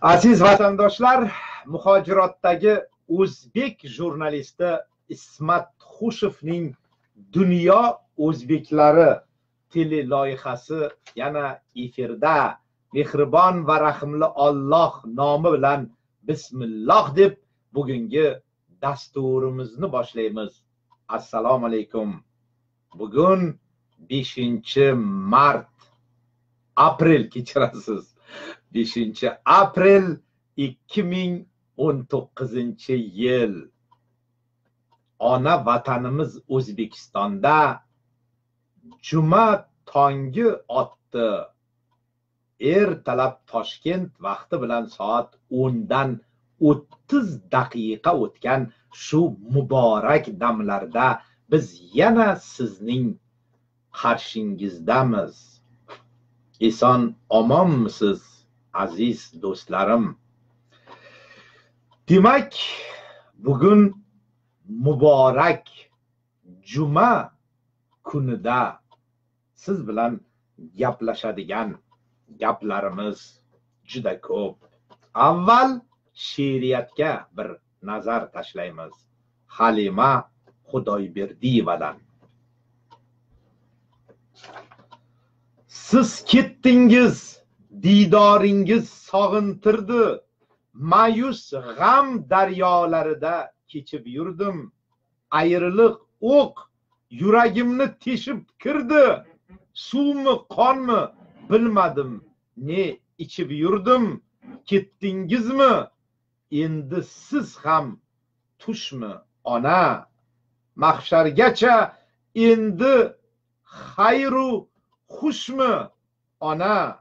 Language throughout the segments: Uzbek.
Aziz vatandoshlar, muhojiratdagi o'zbek jurnalisti Ismat Xushovning Dunyo o'zbeklari teleloyihasi yana efirda. Mehribon va rahimli Alloh nomi bilan bismillah deb bugungi dasturimizni boshlaymiz. Assalomu alaykum. Bugun 5-mart, aprel, kechirasiz. 5-aprel 2019-yil. Ona vatanimiz O'zbekistonda juma tongi otdi. ertalab Toshkent vaqti bilan soat 10 dan 30 daqiqa o'tgan shu muborak damlarda biz yana sizning qarshingizdamiz. Eson omonmisiz aziz do'stlarim? Demak, bugun muborak juma kunida siz bilan gaplashadigan gaplarimiz juda ko'p. Avval she'riyatga bir nazar tashlaymiz. Halima Xudoyberdiyevadan. Siz ketdingiz, didoringiz sog'intirdi. Ma'yus g'am daryolarida kechib yurdim. Ayriliq o'q yuragimni teshib kirdi. Suvmi, qonmi bilmadim, ne ichib yurdim. Ketdingizmi? Endi siz ham tushmi ona? Mahshargacha endi xayru xushmi ona?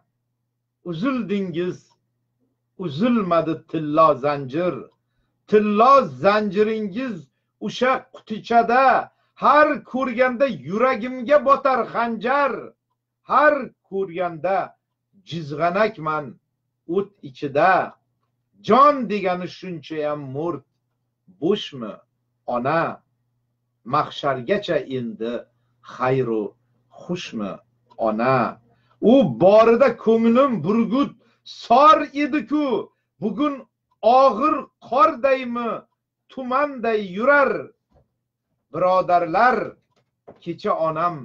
Uzildingiz, uzilmadi tillo zanjir. Tillo zanjiringiz o'sha qutichada. Har ko'rganda yuragimga botar xanjar. Har ko'rganda jizg'anakman o't ichida. Jon degani shunchayam mo'rt bo'shmi ona? Mahshargacha endi xayru xushmi ona? U borida ko'nglim burgut sor edi-ku. Bugun og'ir qordaymi tumanday yurar. Birodarlar, kecha onam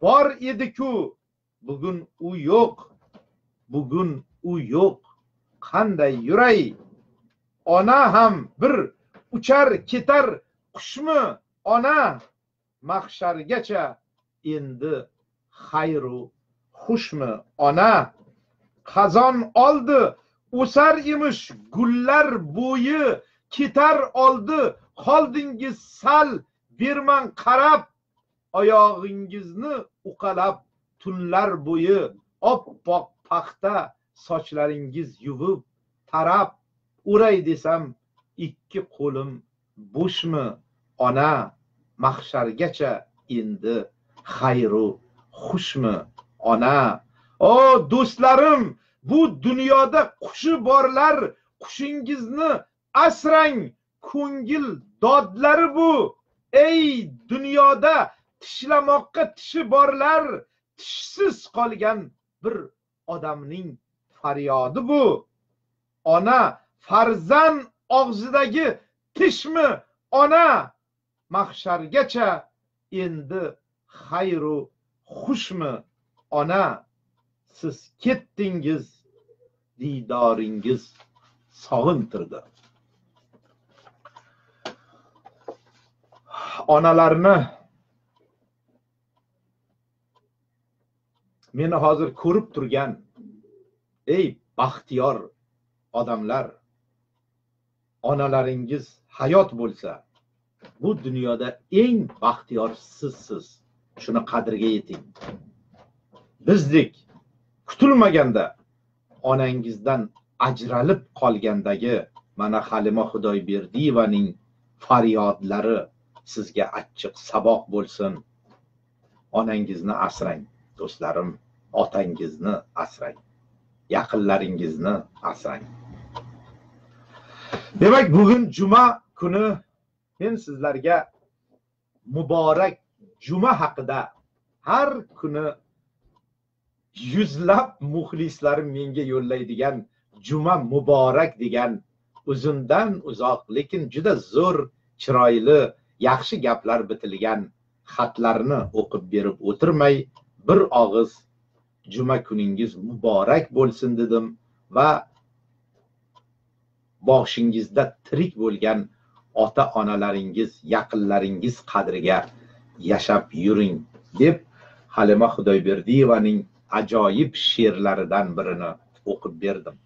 bor edi-ku. Bugun u yo'q. Bugun u yo'q. Qanday yuray? Ona ham bir uchar ketar qushmi ona? Mahshargacha endi xayru xushmi ona? Qazon oldi o'sar emish gullar bo'yi. Ketar oldi qoldingiz sal berman qarab. Oyog'ingizni uqalab tunlar bo'yi. Oppoq paxta sochlaringiz yuvib tarab. Uray desam ikki qo'lim bo'shmi ona? Mahshargacha endi xayru xushmi ona? O do'stlarim, bu dunyoda qushi borlar. Qushingizni asrang, ko'ngil dodlari bu. Ey dunyoda tishlamoqqa tishi borlar. Tishsiz qolgan bir odamning faryodi bu. Ona farzand og'zidagi tishmi ona? Mahshargacha endi xayru xushmi ona? Siz ketdingiz, didoringiz sog'intirdi. Onalarni meni hozir ko'rib turgan ey baxtiyor odamlar, onalaringiz hayot bo'lsa, bu dunyoda eng baxtiyor sizsiz. Shuni qadriga yeting. Bizdek kutilmaganda onangizdan ajralib qolgandagi mana Halima Xudoyberdiyevaning faryodlari sizga achchiq saboq bo'lsin. Onangizni asrang do'stlarim, otangizni asrang, yaqinlaringizni asrang. Demak, bugun juma kuni men sizlarga muborak juma haqida har kuni yuzlab muxlislarim menga yo'llaydigan juma muborak degan uzundan uzoq lekin juda zo'r, chiroyli, yaxshi gaplar bitilgan xatlarni o'qib berib o'tirmay bir og'iz juma kuningiz muborak bo'lsin dedim va boshingizda tirik bo'lgan ota-onalaringiz, yaqinlaringiz qadriga yashab yuring deb Halima Xudoyberdiyevaning ajoyib she'rlaridan birini o'qib berdim.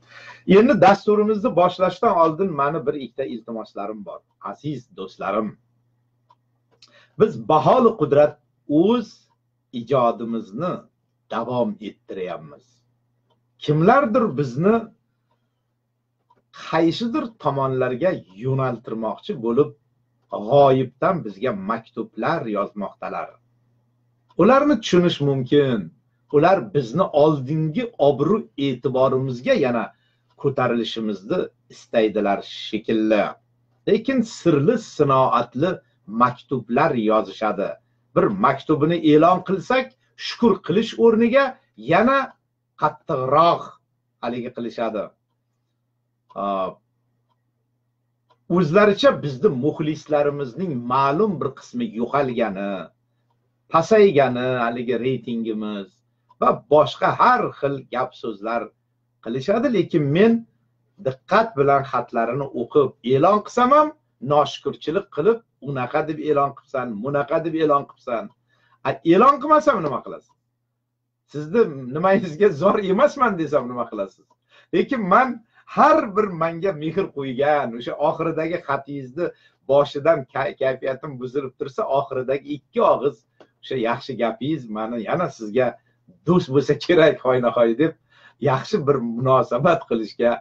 Endi dasturimizni boshlashdan oldin meni bir ikkita iltimoslarim bor. Aziz do'stlarim, biz Baholi Qudrat o'z ijodimizni davom ettiryapmiz. kimlardir bizni qaysidir tomonlarga yo'naltirmoqchi bo'lib g'oyibdan bizga maktublar yozmoqdalar. Ularni tushunish mumkin. Ular bizni oldingi obro' e'tiborimizga yana ko'tarilishimizni istaydilar shekilli. Lekin sirli sinoatli maktublar yozishadi. Bir maktubini e'lon qilsak, shukr qilish o'rniga yana qattiqroq haligi qilishadi. O'zlaricha bizni muxlislarimizning ma'lum bir qismi yo'qolgani, pasaygani, haligi reytingimiz va boshqa har xil gap so'zlar qilishadi. Lekin men diqqat bilan xatlarini o'qib e'lon qilsam ham noshukrchilik qilib, unaqa deb e'lon qilsan, bunaqa deb e'lon qilsan. E'lon qilmasam nima qilasiz? Sizni nimangizga zor emasman desam nima qilasiz? Lekin men har bir menga mehr qo'ygan, o'sha oxiridagi xatingizni boshidan kayfiyatim buzilib tursa, oxiridagi ikki og'iz o'sha yaxshi gapingiz meni yana sizga do'st bo'lsa kerak hoynahoy deb yaxshi bir munosabat qilishga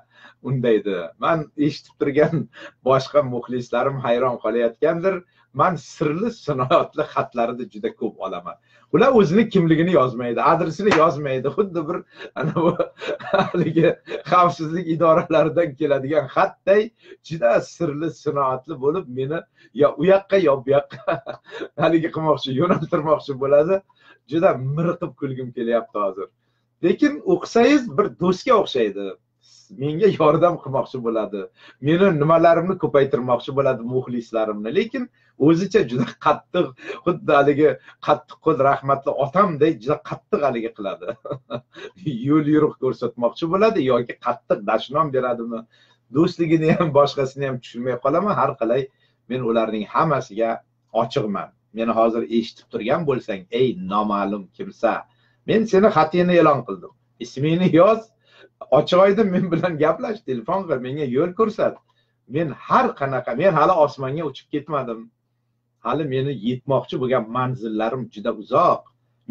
undaydi. Men eshitib turgan boshqa muxlislarim hayron qolayotgandir. Men sirli sinoatli xatlarni juda ko'p olaman. Ular o'zini kimligini yozmaydi, adresini yozmaydi. Xuddi bir ana bu haligi xavfsizlik idoralaridan keladigan xatday juda sirli sinoatli bo'lib meni yo u yoqqa yo bu yoqqa haligi qilmoqchi, yo'naltirmoqchi bo'ladi. Juda miriqib kulgim kelyapti hozir. Lekin o'qisangiz bir do'stga o'xshaydi. Menga yordam qilmoqchi bo'ladi. Meni nimalarimni ko'paytirmoqchi bo'ladi muxlislarimni. Lekin o'zicha juda qattiq, xuddi haligi qattiq qo'l rahmatli otamday juda qattiq haligi qiladi. Yo'l yo'riq ko'rsatmoqchi bo'ladi yoki qattiq dashnom beradimi? Do'stligini ham boshqasini ham tushunmay qolaman. Har qalay men ularning hammasiga ochiqman. Meni hozir eshitib turgan bo'lsang, ey noma'lum kimsa, men seni xatingni e'lon qildim. Ismingni yoz. Ochiq oydin men bilan gaplash, telefon qil, menga yo'l ko'rsat. Men har qanaqa, men hali osmonga uchib ketmadim. Hali meni yetmoqchi bo'lgan manzillarim juda uzoq.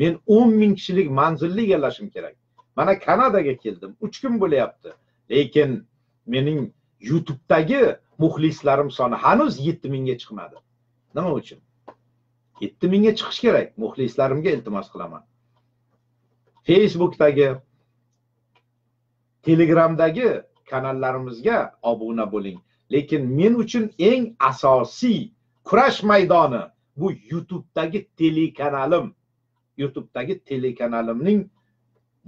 Men 10,000 kishilik manzilni egallashim kerak. Mana Kanadaga keldim, 3 kun bo'layapti. Lekin mening YouTube'dagi muxlislarim soni hanuz 7,000 ga chiqmadi. Nima uchun? 7,000 ga chiqish kerak. Muxlislarimga iltimos qilaman. Facebook'dagi, Telegramdagi kanallarimizga obuna bo'ling. Lekin men uchun eng asosiy kurash maydoni bu YouTube'dagi telekanalim. YouTube'dagi telekanalimning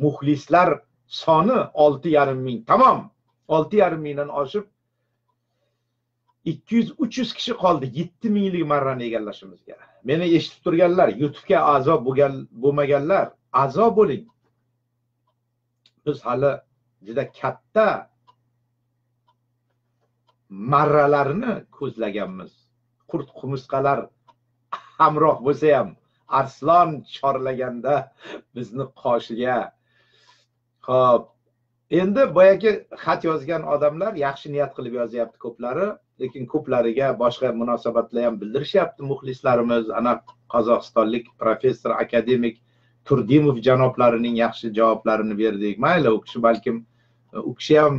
muxlislar soni 6,5 ming. Tamam. 6,5 mingdan oshib 200-300 kishi qoldi 7 minglik marrani egallashimizga. Meni eshitib turganlar, YouTube'ga a'zo bo'lmaganlar, a'zo bo'ling. Biz hali juda katta marralarni ko'zlaganmiz. Qurt qumusqalar hamroh bo'lsa ham arslon chorlaganda bizni qoshiga. Xo'p, endi boyagi xat yozgan odamlar yaxshi niyat qilib yozyapti ko'plari, lekin ko'plariga boshqa munosabatlar ham bildirishyapti muxlislarimiz. Ana qozog'istonlik professor akademik Turdimov janoblarining yaxshi javoblarini berdik. Mayli, u kishi balkim u kishi ham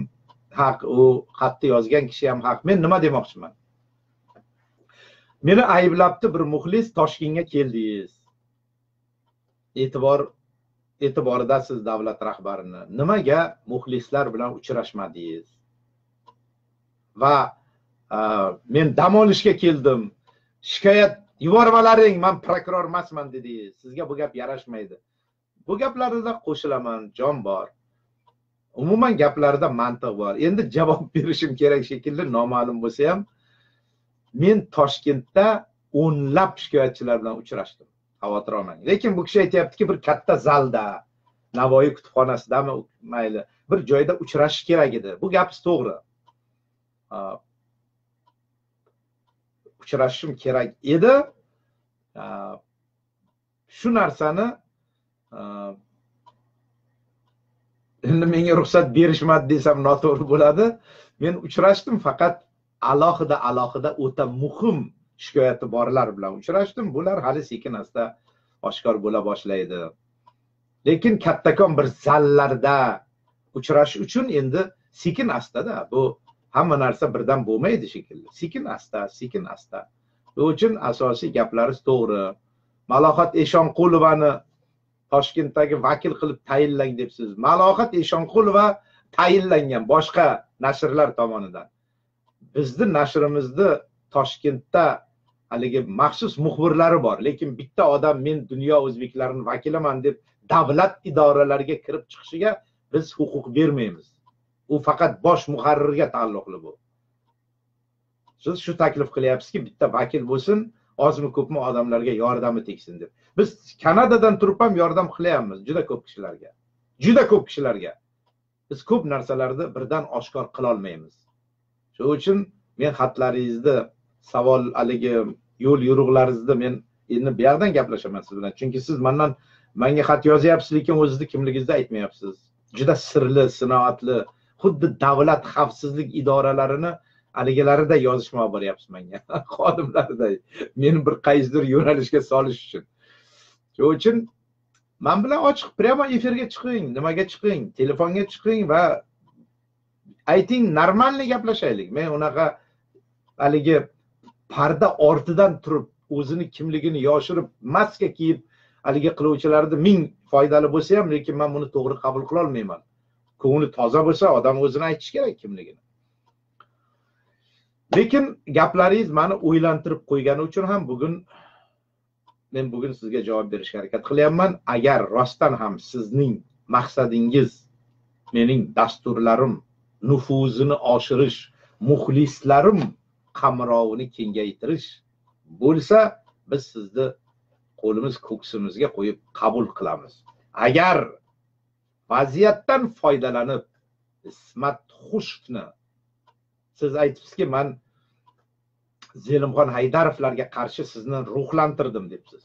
haq, u xatni yozgan kishi ham haq. Men nima demoqchiman? Meni ayblabdi bir muxlis, Toshkentga keldingiz. E'tiboridasiz davlat rahbarini. Nimaga muxlislar bilan uchrashmadingiz? Va men dam olishga keldim. Shikoyat yubormalaring, men prokuror emasman dedingiz. Sizga bu gap yarashmaydi. Bu gaplarda qo'shilaman, jon bor. Umuman gaplarda mantiq bor. Endi javob berishim kerak shekilli, noma'lum bo'lsa ham men Toshkentda o'nlab shikoyatchilar bilan uchrashdim. Xavotir olmang. Lekin bu kishi aytayaptiki, bir katta zalda, Navoiy kutubxonasidami, mayli, bir joyda uchrashish kerak edi. Bu gapingiz to'g'ri. Uchrashishim kerak edi. Shu narsani endi menga ruxsat berishmadi desam noto'g'ri bo'ladi. Men uchrashdim, faqat alohida o'ta muhim shikoyati borlar bilan uchrashdim. Bular hali sekin-asta oshkor bo'la boshlaydi. Lekin kattakon bir zallarda uchrashish uchun endi sekin astada, bu hamma narsa birdan bo'lmaydi shekilli. Sekin asta, sekin asta. Shuning uchun asosiy gaplaringiz to'g'ri. Malohat Eshonqulovani Toshkentdagi vakil qilib tayinlang debsiz. Malohat Eshonqulova tayinlangan boshqa nashrlar tomonidan. Bizning nashrimizda Toshkentda haligi maxsus muxbirlari bor, lekin bitta odam men dunyo o'zbeklarining vakiliman deb davlat idoralariga kirib chiqishiga biz huquq bermaymiz. U faqat bosh muharrirga taalluqli bu. Siz shu taklif qilyapsizki, bitta vakil bo'lsin, ozmi ko'pmi odamlarga yordami tegsin deb. Biz Kanadadan turib ham yordam qilyapmiz juda ko'p kishilarga. Juda ko'p kishilarga. Biz ko'p narsalarni birdan oshkor qila olmaymiz. Shuning uchun men xatlaringizni, savol haligi yo'l yo'riqlaringizni men endi bu yerdan gaplashaman siz bilan. Chunki siz menga xat yozyapsiz, lekin o'zingizni kimligingizni aytmayapsiz. Juda sirli, sinoatli, xuddi davlat xavfsizlik idoralarini haligilarida yozishma boryapsiz menga. Xodimlariday. Meni bir qaysidir yo'nalishga solish uchun. Shuning uchun men bilan ochiq prямо efirga chiqing, nimaga chiqing, telefonga chiqing va ayting, normalniy gaplashaylik. Men unaqa haligi parda ortidan turib o'zini kimligini yoshirib maska kiyib haligi qiluvchilarni ming foydali bo'lsa ham, lekin men buni to'g'ri qabul qila olmayman. Ko'ngli toza bo'lsa, odam o'zini aytish kerak kimligini. Lekin gaplaringiz meni o'ylantirib qo'ygani uchun ham men bugun sizga javob berishga harakat qilyapman. Agar rostdan ham sizning maqsadingiz mening dasturlarim nufuzini oshirish, muxlislarim qamrovini kengaytirish bo'lsa, biz sizni qo'limiz ko'ksimizga qo'yib qabul qilamiz. Agar vaziyatdan foydalanib Ismat Xushevni siz aytibsizki, men Zelimxon Haydarovlarga qarshi sizni ruhlantirdim debsiz.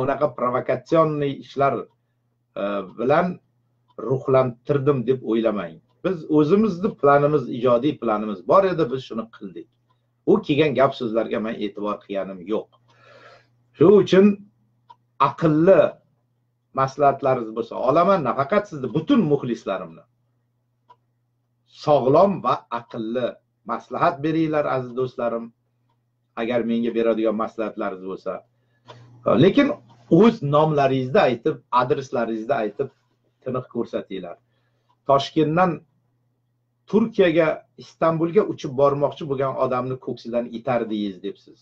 Unaqa provokatsionniy ishlar bilan ruhlantirdim deb o'ylamang. Biz o'zimizni planimiz, ijodiy planimiz bor edi, biz shuni qildik. U kelgan gap so'zlarga men e'tibor qilganim yo'q. Shuning uchun aqlli maslahatlaringiz bo'lsa olaman, nafaqat sizni, butun muxlislarimni. Sog'lom va aqlli maslahat beringlar aziz do'stlarim. Agar menga beradigan maslahatlaringiz bo'lsa. Lekin o'z nomlaringizni aytib, adreslaringizni aytib tiniq ko'rsatinglar. Toshkentdan Turkiyaga, Istanbulga uchib bormoqchi bo'lgan odamni ko'ksidan itardingiz debsiz.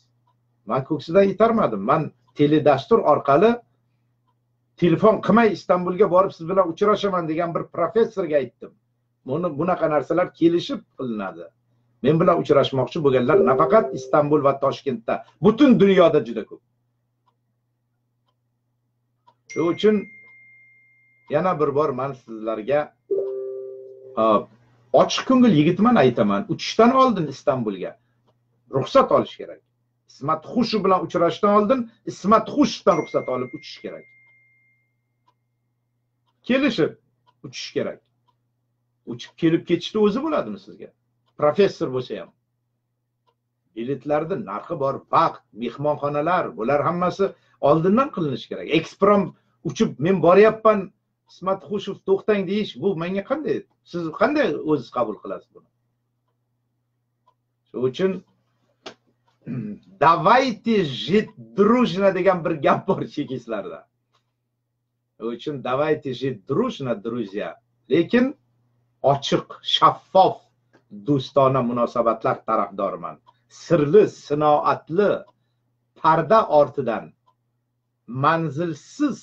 Men ko'ksidan itarmadim. Men teledastur orqali telefon qilmay Istanbulga borib siz bilan uchrashaman degan bir professorga aytdim. Bunaqa narsalar kelishib qilinadi. Men bilan uchrashmoqchi bo'lganlar nafaqat Istanbul va Toshkentda, butun dunyoda juda ko'p. Shuning uchun yana bir bor men sizlarga ochiq ko'ngil yigitman aytaman. Uchishdan oldin Istanbulga ruxsat olish kerak. Ismat Xushev bilan uchrashdan oldin Ismat Xushevdan ruxsat olib uchish kerak. Kelishib uchish kerak. Uchib kelib ketishni o'zi bo'ladimi sizga? Professor bo'lsa ham. Biletlarda narxi bor, vaqt, mehmonxonalar, bular hammasi oldindan qilinishi kerak. Eksprom uchib men boryapman, Ismat Xushev to'xtang deyish, bu menga qanday? Siz qanday o'zingiz qabul qilasiz buni? Shuning uchun davayte jit дружно degan bir gap bor chekistlarda. Shuning uchun davayte jit дружно, друзья. Lekin ochiq, shaffof, do'stona munosabatlar tarafdoriman. Sirli, sinoatli, parda ortidan, manzilsiz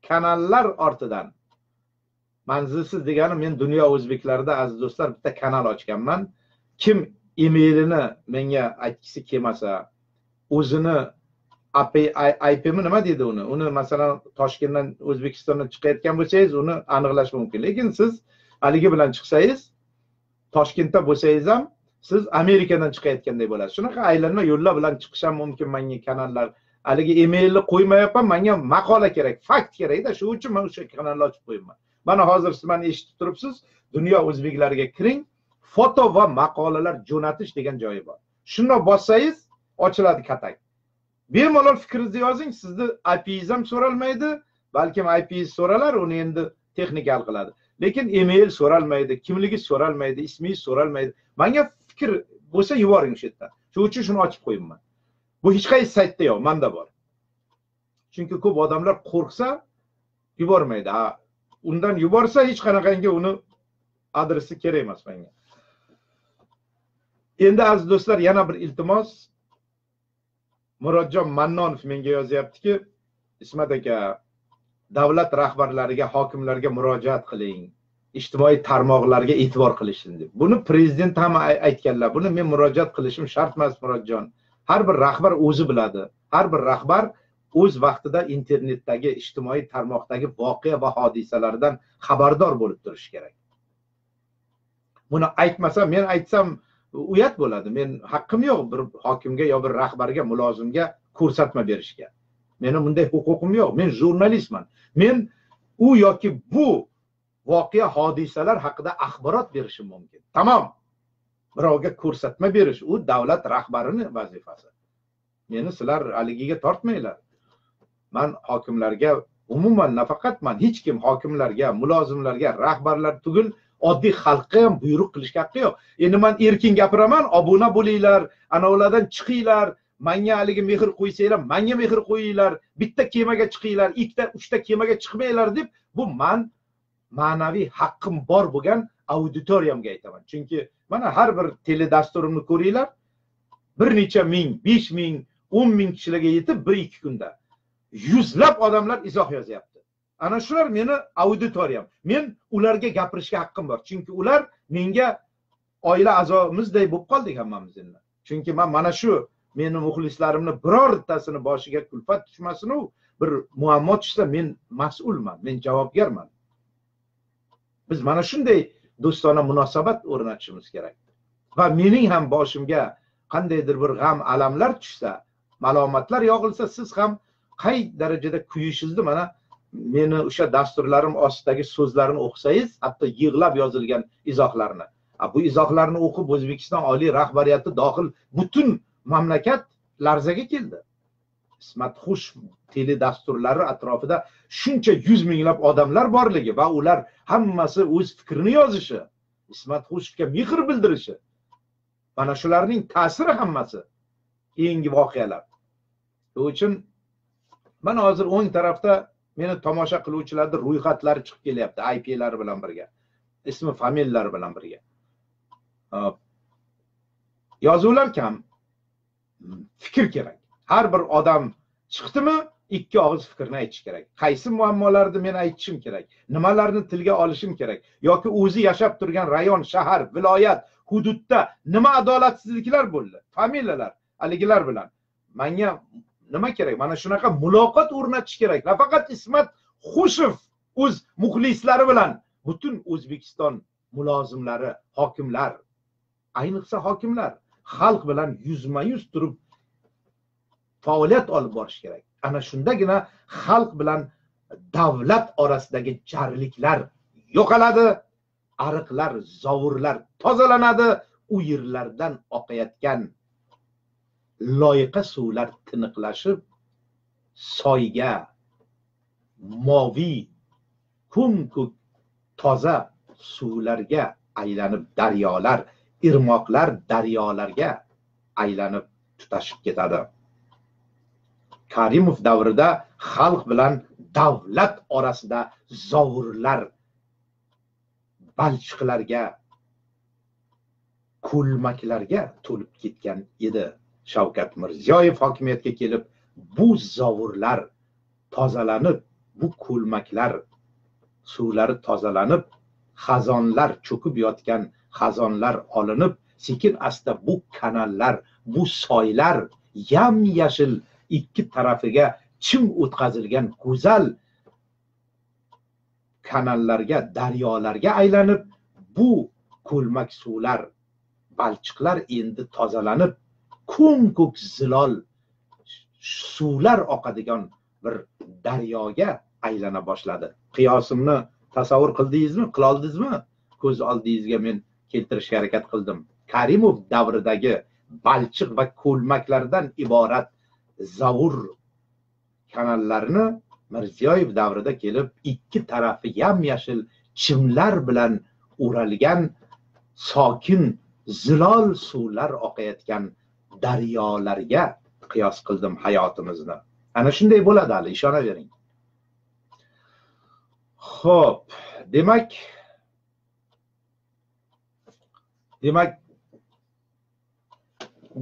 kanallar ortidan. Manzilsiz degani men dunyo o'zbeklarida aziz do'stlar bitta kanal ochganman. Kim emailini menga aytgisi kelmasa, o'zini IP'mi nima deydi uni? Uni masalan Toshkentdan, O'zbekistondan chiqayotgan bo'lsangiz, uni aniqlash mumkin. Lekin siz haligi bilan chiqsangiz, Toshkentda bo'lsangiz ham siz Amerikadan chiqayotgandek bo'lasiz. Shunaqa aylanma yo'llar bilan chiqish ham mumkin menga kanallar. Haligi emailni qo'ymayapman, menga maqola kerak, fakt kerak-da, shuning uchun men o'sha kanalni ochib qo'yibman. Mana hozir siz meni eshitib turibsiz, dunyo o'zbeklariga kiring, foto va maqolalar jo'natish degan joyi bor. Shuni bossangiz ochiladi katak. Bemalol fikringizni yozing, sizni IP'ingiz ham so'ralmaydi, balkim IP'ingiz so'ralar, uni endi texnik hal qiladi. lekin email so'ralmaydi, kimligi so'ralmaydi, ismingiz so'ralmaydi. Menga fikr bo'lsa yuboring shu yerdan. Shuning uchun shuni ochib qo'yibman. Bu hech qaysi saytda yo'q, menda bor. Chunki ko'p odamlar qo'rqsa yubormaydi. Undan yuborsa hech qanaqangi uni adresi kerak emas menga. Endi aziz do'stlar, yana bir iltimos. Murodjon Mannonov menga yozyaptiki, Ismat aka, davlat rahbarlariga, hokimlarga murojaat qiling, ijtimoiy tarmoqlarga e'tibor qilishsin deb. Buni prezident ham aytganlar. Buni men murojaat qilishim shart emas, Murodjon. Har bir rahbar o'zi biladi. Har bir rahbar o'z vaqtida internetdagi, ijtimoiy tarmoqdagi voqea va hodisalardan xabardor bo'lib turish kerak. Buni aytmasam, men aytsam uyat bo'ladi. Men haqqim yo'q bir hokimga yo bir rahbarga, mulozimga ko'rsatma berishga. Mening bunday huquqim yo'q. Men jurnalistman. Men u yoki bu voqea hodisalar haqida axborot berishim mumkin. Tamam. Birovga ko'rsatma berish u davlat rahbarining vazifasi. Meni sizlar haligiga tortmanglar. Men hokimlarga umuman nafaqat men hech kim hokimlarga, mulozimlarga, rahbarlar tugul oddiy xalqqa ham buyruq qilishga haqqi yo'q. Endi men erkin gapiraman, obuna bo'linglar, ana ulardan chiqinglar, menga haligi mehr qo'ysanglar, menga mehr qo'yinglar, bitta kemaga chiqinglar, ikkita, uchta kemaga chiqmanglar deb, bu men ma'naviy haqqim bor bo'lgan auditoriyamga aytaman. Chunki mana har bir teledasturimni ko'ringlar, bir necha ming, 5000, 10 ming kishilarga yetib 1-2 kunda yuzlab odamlar izoh yozyapti. Ana shular meni auditoriyam. Men ularga gapirishga haqqim bor. Chunki ular menga oila a'zomizday bo'lib qoldik hammamiz endi. Chunki men mana shu meni muxlislarimni birortasini boshiga kulfat tushmasin u bir muammo tushsa men mas'ulman, men javobgarman. Biz mana shunday do'stona munosabat o'rnatishimiz kerak. Va mening ham boshimga qandaydir bir g'am, alamlar tushsa, malomatlar yog'ilsa, siz ham qay darajada kuyishingizni mana meni o'sha dasturlarim ostidagi so'zlarini o'qisangiz, hatto yig'lab yozilgan izohlarni. Bu izohlarni o'qib O'zbekiston oliy rahbariyati dohil butun mamlakat larzaga keldi. Ismat Xush teledasturlari atrofida shuncha 100 minglab odamlar borligi va ular hammasi o'z fikrini yozishi, Ismat Xushga mehr bildirishi. Mana shularning ta'siri hammasi keyingi voqealar. Shuning uchun men hozir o'ng tarafda meni tomosha qiluvchilarning ro'yxatlari chiqib kelyapti, IP'lari bilan birga, ismi, familiyalari bilan birga. Yozuvlar kam, fikr kerak. Har bir odam chiqdimi, ikki og'iz fikrni aytish kerak. Qaysi muammolarni men aytishim kerak, nimalarni tilga olishim kerak, yoki o'zi yashab turgan rayon, shahar, viloyat, hududda nima adolatsizliklar bo'ldi, familiyalar, haligilar bilan menga nima kerak? Mana shunaqa muloqot o'rnatish kerak. Nafaqat Ismat Xushov o'z muxlislari bilan, butun O'zbekiston mulozimlari, hokimlar, ayniqsa hokimlar xalq bilan yuzma-yuz turib faoliyat olib borish kerak. Ana shundagina xalq bilan davlat orasidagi jarliklar yo'qoladi, ariqlar, zovurlar tozalanadi, u yerlardan oqayotgan loyiqa suvlar tiniqlashib, soyga, moviy, ko'm-ko'k toza suvlarga aylanib, daryolar, irmoqlar daryolarga aylanib tutashib ketadi. Karimov davrida xalq bilan davlat orasida zovurlar, balchiqlarga, ko'lmaklarga to'lib ketgan edi. Shavkat Mirziyoyev hokimiyatga kelib, bu zovurlar tozalanib, bu ko'lmaklar suvlari tozalanib, xazonlar cho'kib yotgan xazonlar olinib, sekin asta bu kanallar, bu soylar yam-yashil ikki tarafiga chim o'tkazilgan go'zal kanallarga, daryolarga aylanib, bu ko'lmak suvlar, balchiqlar endi tozalanib, ko'm-ko'k zilol suvlar oqadigan bir daryoga aylana boshladi. Qiyosimni tasavvur qildingizmi? Qila oldingizmi? Ko'z oldingizga men keltirishga harakat qildim. Karimov davridagi balchiq va ko'lmaklardan iborat zavur kanallarni Mirziyoyev davrida kelib, ikki tarafi yam-yashil chimlar bilan o'ralgan sokin zilol suvlar oqayotgan daryolarga qiyos qildim hayotimizni. Ana shunday bo'ladi, hali ishonavering. Xo'p, demak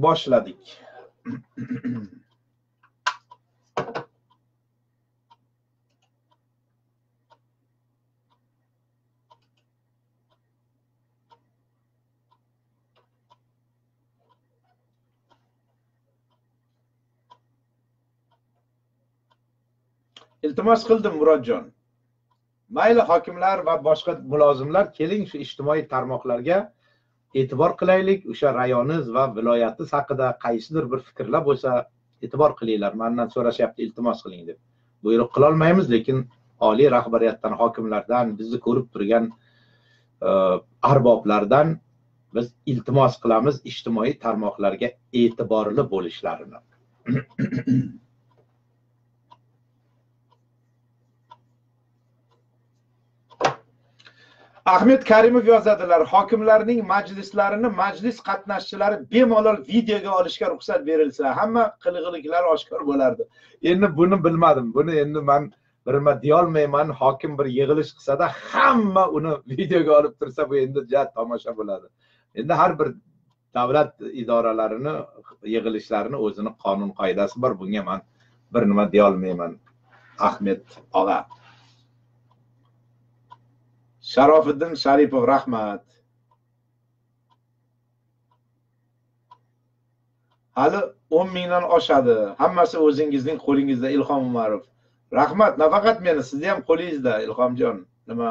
boshladik. Iltimos qildim Murodjon. Mayli hokimlar va boshqa mulozimlar, keling shu ijtimoiy tarmoqlarga e'tibor qilaylik. O'sha rayoniz va viloyatingiz haqida qaysidir bir fikrlar bo'lsa, e'tibor qilinglar. Mendan so'rashyapti, iltimos qiling deb. Buyruq qila olmaymiz, lekin oliy rahbariyatdan, hokimlardan, bizni ko'rib turgan arboblardan biz iltimos qilamiz ijtimoiy tarmoqlarga e'tiborli bo'lishlarini. Ahmet Karimov yozadilar, hokimlarning majlislarini majlis qatnashchilari bemalol videoga olishga ruxsat berilsa, hamma qilg'iliklar oshkor bo'lardi. Endi buni bilmadim. Buni endi men birma deya olmayman. Hokim bir yig'ilish qilsa-da, hamma uni videoga olib tursa, bu endi jat tomosha bo'ladi. Endi har bir davlat idoralarini yig'ilishlarini o'zini qonun qoidasi bor. Bunga men bir nima deya olmayman. Ahmet og'a. Sharofiddin Sharipov, rahmat. Hali 10 mingdan oshadi. Hammasi o'zingizning qo'lingizda, Ilhom Umarov. Rahmat, nafaqat meni, sizni ham qo'lingizda, Ilhomjon. Nima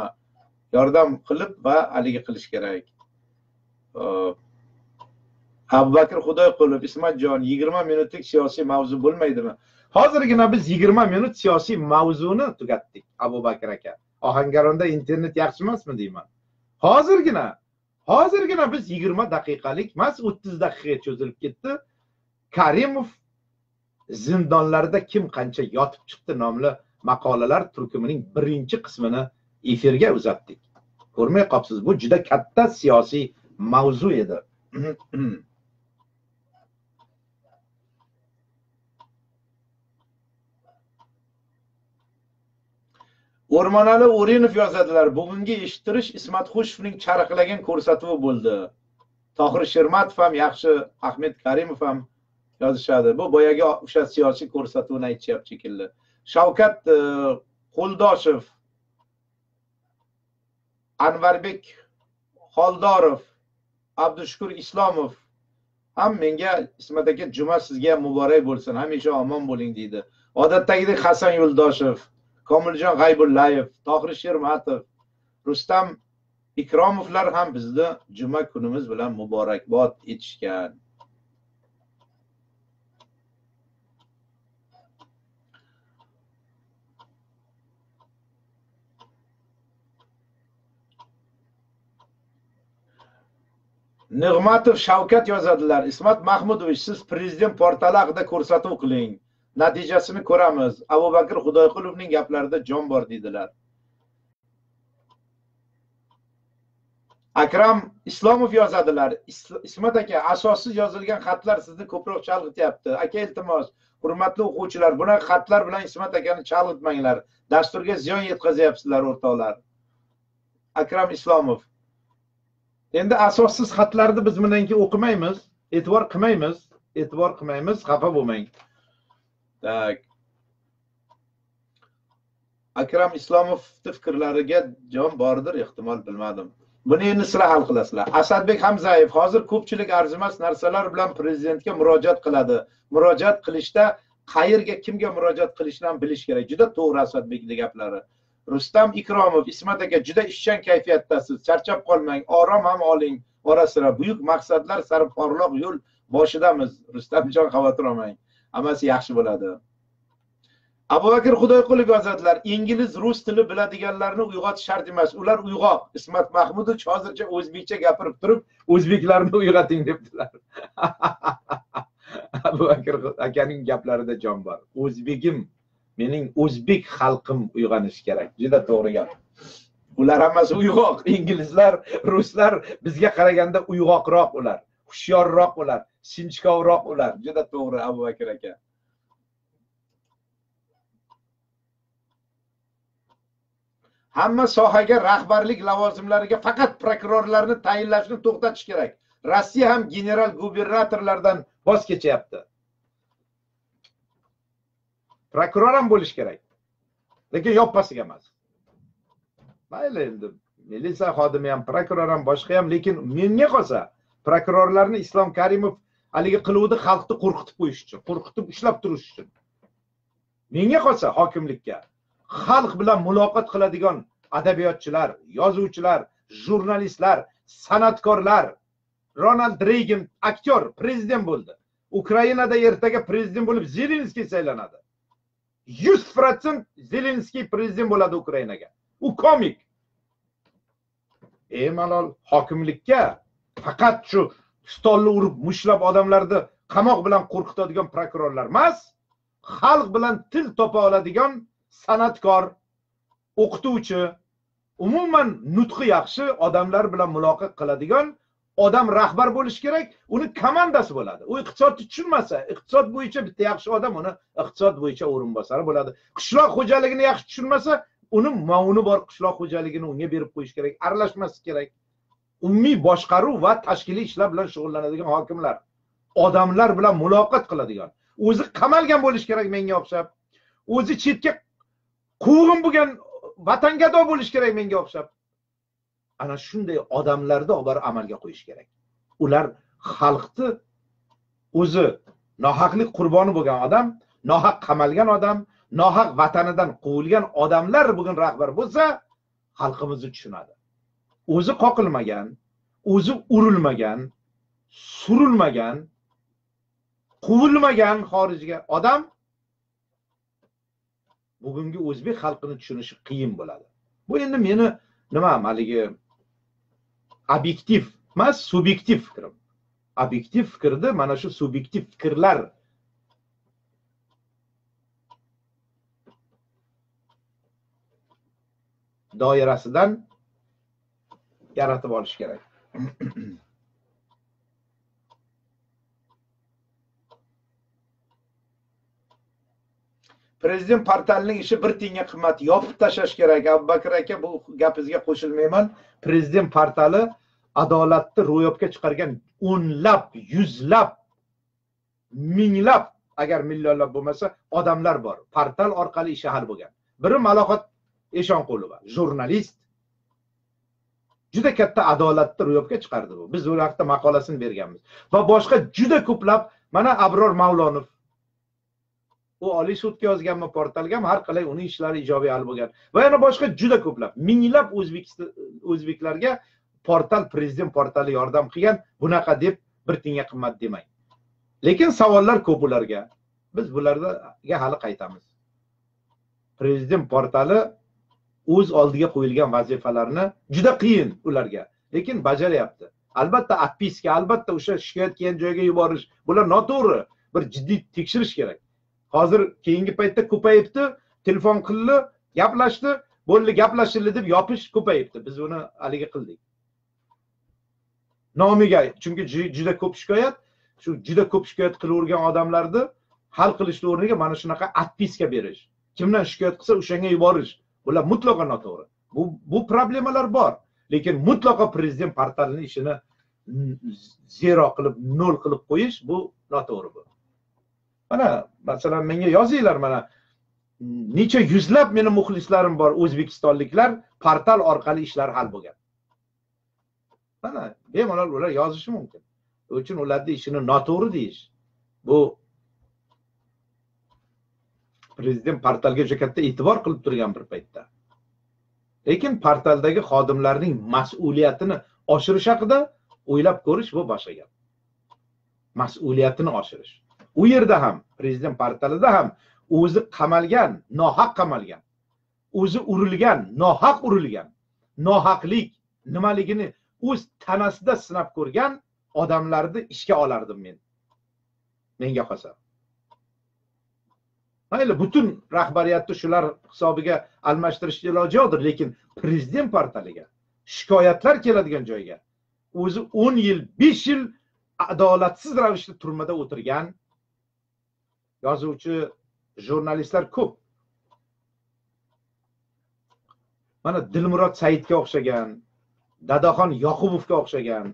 yordam qilib va haligi qilish kerak. Abubakir Xudoyqulov, Ismatjon, 20 minutlik siyosiy mavzu bo'lmaydimi? Hozirgina biz 20 minut siyosiy mavzuni tugatdik, Abubakir aka. Ohangaronda internet yaxshi emasmi deyman. Hozirgina biz 20 daqiqalik emas, 30 daqiqaga cho'zilib ketdi. Karimov zindonlarda kim qancha yotib chiqdi nomli maqolalar turkumining birinchi qismini efirga uzatdik. Ko'rmay qolibsiz, bu juda katta siyosiy mavzu edi. O'rmonali O'rinov yozadilar. Bugungi eshittirish Ismat Xushovning charaqlagan ko'rsatuvi bo'ldi. Tohir Shermatov ham yaxshi, Ahmet Karimov ham yozishadi. Bu boyagi o'sha siyosiy ko'rsatuvni aytishyapti shekilli. Shavkat Qo'ldoshev, Anvarbek Xoldorov, Abdushukur Islomov ham menga Ismat aka, juma sizga muborak bo'lsin, hamisha omon bo'ling deydi. Odatdagidek Hasan Yo'ldoshev, Komiljon G'aybullayev, Tohir Shermatov, Rustam Ikromovlar ham bizni juma kunimiz bilan muborakbod etishgan. Nig'matov Shavkat yozadilar. Ismat Mahmudovich, siz prezident portali haqida ko'rsatuv qiling. Natijasini ko'ramiz. Abubakir Xudoyqulovning gaplarida jon bor dedilar. Akram Islomov yozadilar. Ismat aka, asossiz yozilgan xatlar sizni ko'proq chalg'ityapti. Aka, iltimos, hurmatli o'quvchilar, bunaqa xatlar bilan Ismat akani chalg'itmanglar. Dasturga ziyon yetkazyapsizlar, o'rtoqlar. Akram Islomov. Endi asossiz xatlarni biz bundan keyin o'qimaymiz, e'tibor qilmaymiz, xafa bo'lmang. Tak. Akram Islomovning fikrlariga jon bordir, ehtimol, bilmadim. Buni endi sizlar hal qilasizlar. Asadbek Hamzayev, hozir ko'pchilik arzimas narsalar bilan prezidentga murojaat qiladi. Murojaat qilishda qayerga, kimga murojaat qilishni ham bilish kerak. Juda to'g'ri Asadbekning gaplari. Rustam Ikromov, Ismat aka, juda ishchan kayfiyatdasiz. Charchab qolmang, orom ham oling. Ora-sira buyuk maqsadlar sari porloq yo'l boshidamiz. Rustamjon, xavotir olmang. Hammasi yaxshi bo'ladi. Abubakir Xudoyqulov yozadilar. Ingliz, rus tili biladiganlarni uyg'otish shart emas. Ular uyg'oq. Ismat Mahmudovich hozircha o'zbekcha gapirib turib, o'zbeklarni uyg'oting debdilar. Abubakir akaning gaplarida jon bor. O'zbegim, mening o'zbek xalqim uyg'onishi kerak. Juda to'g'ri gap. Ular hammasi uyg'oq. Inglizlar, ruslar bizga qaraganda uyg'oqroq ular. Hushyorroq ular, sinchkovroq ular. Juda to'g'ri Abu Bakr aka. Hamma sohaga rahbarlik lavozimlariga faqat prokurorlarni tayinlashni to'xtatish kerak. Rossiya ham general gubernatorlardan voz kechyapti. Prokuror ham bo'lish kerak. Lekin yoppasiga emas. Mayli endi militsiya xodimi ham, prokuror ham, boshqa ham, lekin menga qolsa prokurorlarni Islom Karimov haligi qiluvdi xalqni qo'rqitib qo'yish uchun, qo'rqitib ushlab turish uchun. Menga qolsa hokimlikka xalq bilan muloqot qiladigan adabiyotchilar, yozuvchilar, jurnalistlar, san'atkorlar. Ronald Reygan aktyor, prezident bo'ldi. Ukrainada ertaga prezident bo'lib Zelenskiy saylanadi. 100% Zelenskiy prezident bo'ladi Ukrainaga. U komik. Malol hokimlikka faqat shu stolni urib, mushlab odamlarni qamoq bilan qo'rqitadigan prokurorlar emas, xalq bilan til topa oladigan san'atkor, o'qituvchi, umuman nutqi yaxshi odamlar bilan muloqot qiladigan odam rahbar bo'lish kerak. Uni komandasi bo'ladi. U iqtisodni tushunmasa, iqtisod bo'yicha bitta yaxshi odam uni iqtisod bo'yicha o'rinbosari bo'ladi. Qishloq xo'jaligini yaxshi tushunmasa, uni mauni bor qishloq xo'jaligini unga berib qo'yish kerak, aralashmasi kerak. Umumiy boshqaruv va tashkiliy ishlar bilan shug'ullanadigan hokimlar, odamlar bilan muloqot qiladigan, o'zi qamalgan bo'lish kerak menga o'xshab. O'zi chetga quvg'in bo'lgan vatangado bo'lish kerak menga o'xshab. Ana shunday odamlarni olib borib amalga qo'yish kerak. Ular xalqni o'zi nohaqlik qurboni bo'lgan odam, nohaq qamalgan odam, nohaq vatanidan quvilgan odamlar bugun rahbar bo'lsa, xalqimizni tushunadi. O'zi qoqilmagan, o'zi urilmagan, surilmagan, quvilmagan xorijga odam bugungi o'zbek xalqini tushunishi qiyin bo'ladi. Bu endi meni nima haligi obyektiv emas, subyektiv fikrim. Obyektiv fikrni mana shu subyektiv fikrlar doirasidan yaratib olish kerak. Prezident portalining ishi bir tiyinga qimmat, yopib tashlash kerak. Abu Bakr aka, bu gapingizga qo'shilmayman. Prezident portali adolatni ro'yobga chiqargan o'nlab, yuzlab, minglab, agar millionlab bo'lmasa, odamlar bor. Portal orqali ishi hal bo'lgan. Biri Malohat Eshonqulova, jurnalist. Juda katta adolatni ro'yobga chiqardi bu. Biz u haqda maqolasini berganmiz. Va boshqa juda ko'plab, mana Abror Mavlonov, u Oliy sudga yozganmi, portalga ham, har qalay uning ishlari ijobiy hal bo'lgan. Va yana boshqa juda ko'plab, minglab o'zbeklarga portal, prezident portali yordam qilgan. Bunaqa deb bir tiyinga qimmat demang. Lekin savollar ko'p ularga. Biz bularga hali qaytamiz. Prezident portali o'z oldiga qo'yilgan vazifalarni juda qiyin ularga, lekin bajaryapti. Albatta atpiska, albatta o'sha shikoyat kelgan joyga yuborish, bular noto'g'ri. Bir jiddiy tekshirish kerak. Hozir keyingi paytda ko'payibdi, telefon qildi, gaplashdi, bo'ldi, gaplashildi deb yopish ko'payibdi. Biz uni haligi qildik. Nomiga, chunki juda ko'p shikoyat, shu juda ko'p shikoyat qilavergan odamlarni hal qilishning o'rniga mana shunaqa atpiska berish. Kimdan shikoyat qilsa o'shanga yuborish. Bular mutlaqo noto'g'ri. Bu problemalar bor, lekin mutlaqo prezident portalining ishini zero qilib, nol qilib qo'yish bu noto'g'ri bu. Mana masalan menga yozinglar, mana necha yuzlab meni muxlislarim bor, o'zbekistonliklar, portal orqali ishlar hal bo'lgan. Mana bemalol ular yozishi mumkin. O'shuning uchun ularning ishini noto'g'ri deyish. Bu prezident portalga juda katta e'tibor qilib turgan bir paytda. Lekin portaldagi xodimlarning mas'uliyatini oshirish haqida o'ylab ko'rish bu boshqa gap. Mas'uliyatini oshirish. U yerda ham, prezident portalida ham o'zi qamalgan, nohaq qamalgan, o'zi urilgan, nohaq urilgan, nohaqlik nimaligini o'z tanasida sinab ko'rgan odamlarni ishga olardim men. Menga qolsa. mayli butun rahbariyatni shular hisobiga almashtirishga iloji yo'qdir, lekin prezident portaliga shikoyatlar keladigan joyga o'zi 10 yil, 5 yil adolatsiz ravishda turmada o'tirgan yozuvchi, jurnalistlar ko'p. Mana Dilmurod Saidga o'xshagan, Dadaxon Yoqubovga o'xshagan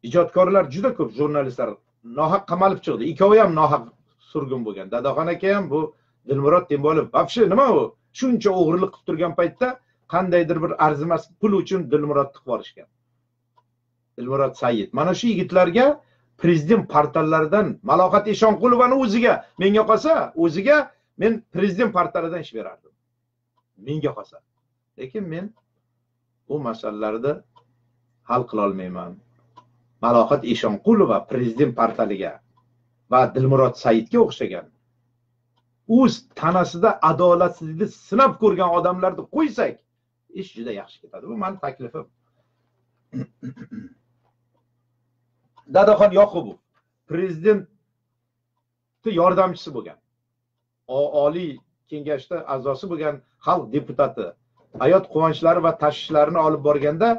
ijodkorlar juda ko'p, jurnalistlar nohaq qamalib chiqdi. Ikkovi ham nohaq surgun bo'lgan. Dadaxon aka ham, bu Dilmurod Tembolov. Vobshe nima u? Shuncha o'g'rilik qilib turgan paytda qandaydir bir arzimas pul uchun Dilmurodni qilib yuborishgan. Dilmurod Said. Mana shu yigitlarga prezident portallaridan Malohat Eshonqulovani o'ziga, menga qolsa, o'ziga men prezident portalidan ish berardim. Menga qolsa. Lekin men bu masalalarni hal qila olmayman. Malohat Eshonqulova prezident portaliga va Dilmurod Saidga o'xshagan o'z tanasida adolatsizlikni sinab ko'rgan odamlarni qo'ysak, ish juda yaxshi ketadi. Bu mening taklifim. Dadaxon Yoqubov prezidentning yordamchisi bo'lgan. Oliy kengashda a'zosi bo'lgan, xalq deputati. Hayot quvonchlari va tashvishlarini olib borganda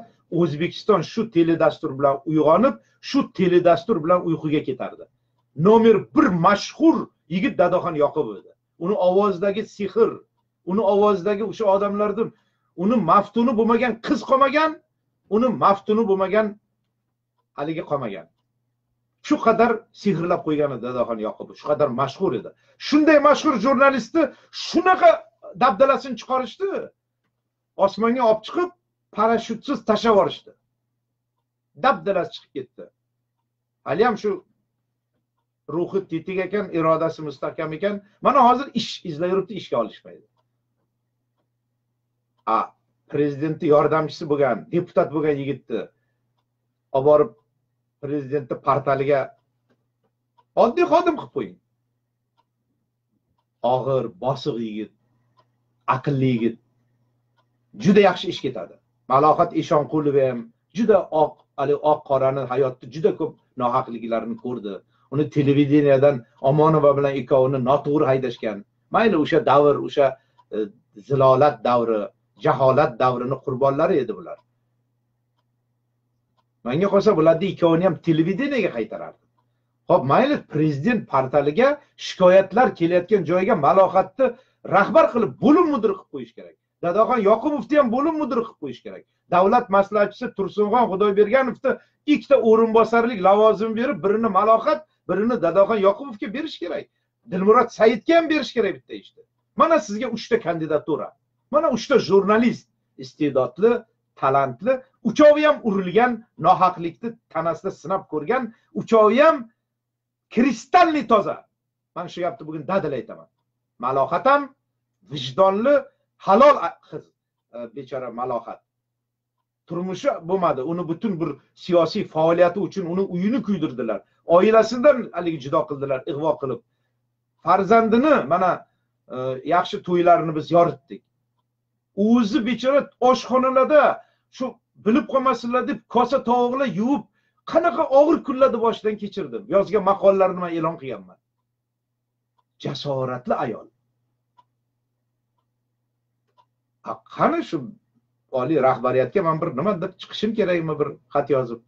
O'zbekiston shu teledastur bilan uyg'onib, shu teledastur bilan uyquga ketardi. Nomer 1 mashhur yigit Dadaxon Yoqubov edi. Uni ovozidagi sehr, uni ovozidagi o'sha odamlardan, uni maftuni bo'lmagan qiz qolmagan, uni maftuni bo'lmagan haligi qolmagan. Shu qadar sehrlab qo'ygan edi Dadaxon Yoqubov, shu qadar mashhur edi. Shunday mashhur jurnalistni shunaqa dabdalasini chiqarishdi. Osmonga olib chiqib, parashyutsiz tashlab yuborishdi. Dabdalasi chiqib ketdi. Hali ham shu ruhi tetik ekan, irodasi mustahkam ekan. Mana hozir ish izlayuribdi, ishga olishmaydi. Prezidentning yordamchisi bo'lgan, deputat bo'lgan yigitni olib borib prezidentning portaliga oddiy xodim qilib qo'ying. Og'ir, bosiq yigit, aqlli yigit. Juda yaxshi ish ketadi. Malohat Eshonqulova ham juda oq qorani hayotda juda ko'p nohaqliklarni ko'rdi. Uni televideniyadan Omonova bilan ikkovini noto'g'ri haydashgan. Mayli o'sha davr, o'sha zilolat davri, jaholat davrini qurbonlari edi bular. Menga qolsa bularni ikkovini ham televideniyaga qaytarardi. Xo'p, mayli prezident portaliga shikoyatlar kelayotgan joyga Malohatni rahbar qilib bo'lim mudiri qilib qo'yish kerak. Dadaxon Yoqubovni ham bo'lim mudiri qilib qo'yish kerak. Davlat maslahatchisi Tursunxon Xudoyberganovni ikkita o'rinbosarlik lavozimi berib, birini Malohat, birini Dadaxon Yoqubovga berish kerak. Dilmurod Saidga ham berish kerak bitta ishda. Mana sizga 3 ta kandidatura. Mana 3 ta jurnalist, iste'dodli, talantli, uchovi ham urilgan, nohaqlikni tanasida sinab ko'rgan, uchovi ham kristalli toza. Men shu gapni bugun dadil aytaman. Malohat ham vijdonli, halol qiz, bechora Malohat. Turmushi bo'lmadi. Uni butun bir siyosiy faoliyati uchun uni uyini kuydirdilar. Oilasidan haligi judo qildilar, ig'vo qilib. Farzandini mana yaxshi to'ylarini biz yoritdik. O'zi bechora oshxonalarda shu bilib qolmasinlar deb kosa tovuqlar yuvib, qanaqa og'ir kunlarni boshidan kechirdim. Yozgan maqolalarini men e'lon qilganman. Jasoratli ayol. Qani shu oliy rahbariyatga men bir nima deb chiqishim kerakmi, bir xat yozib.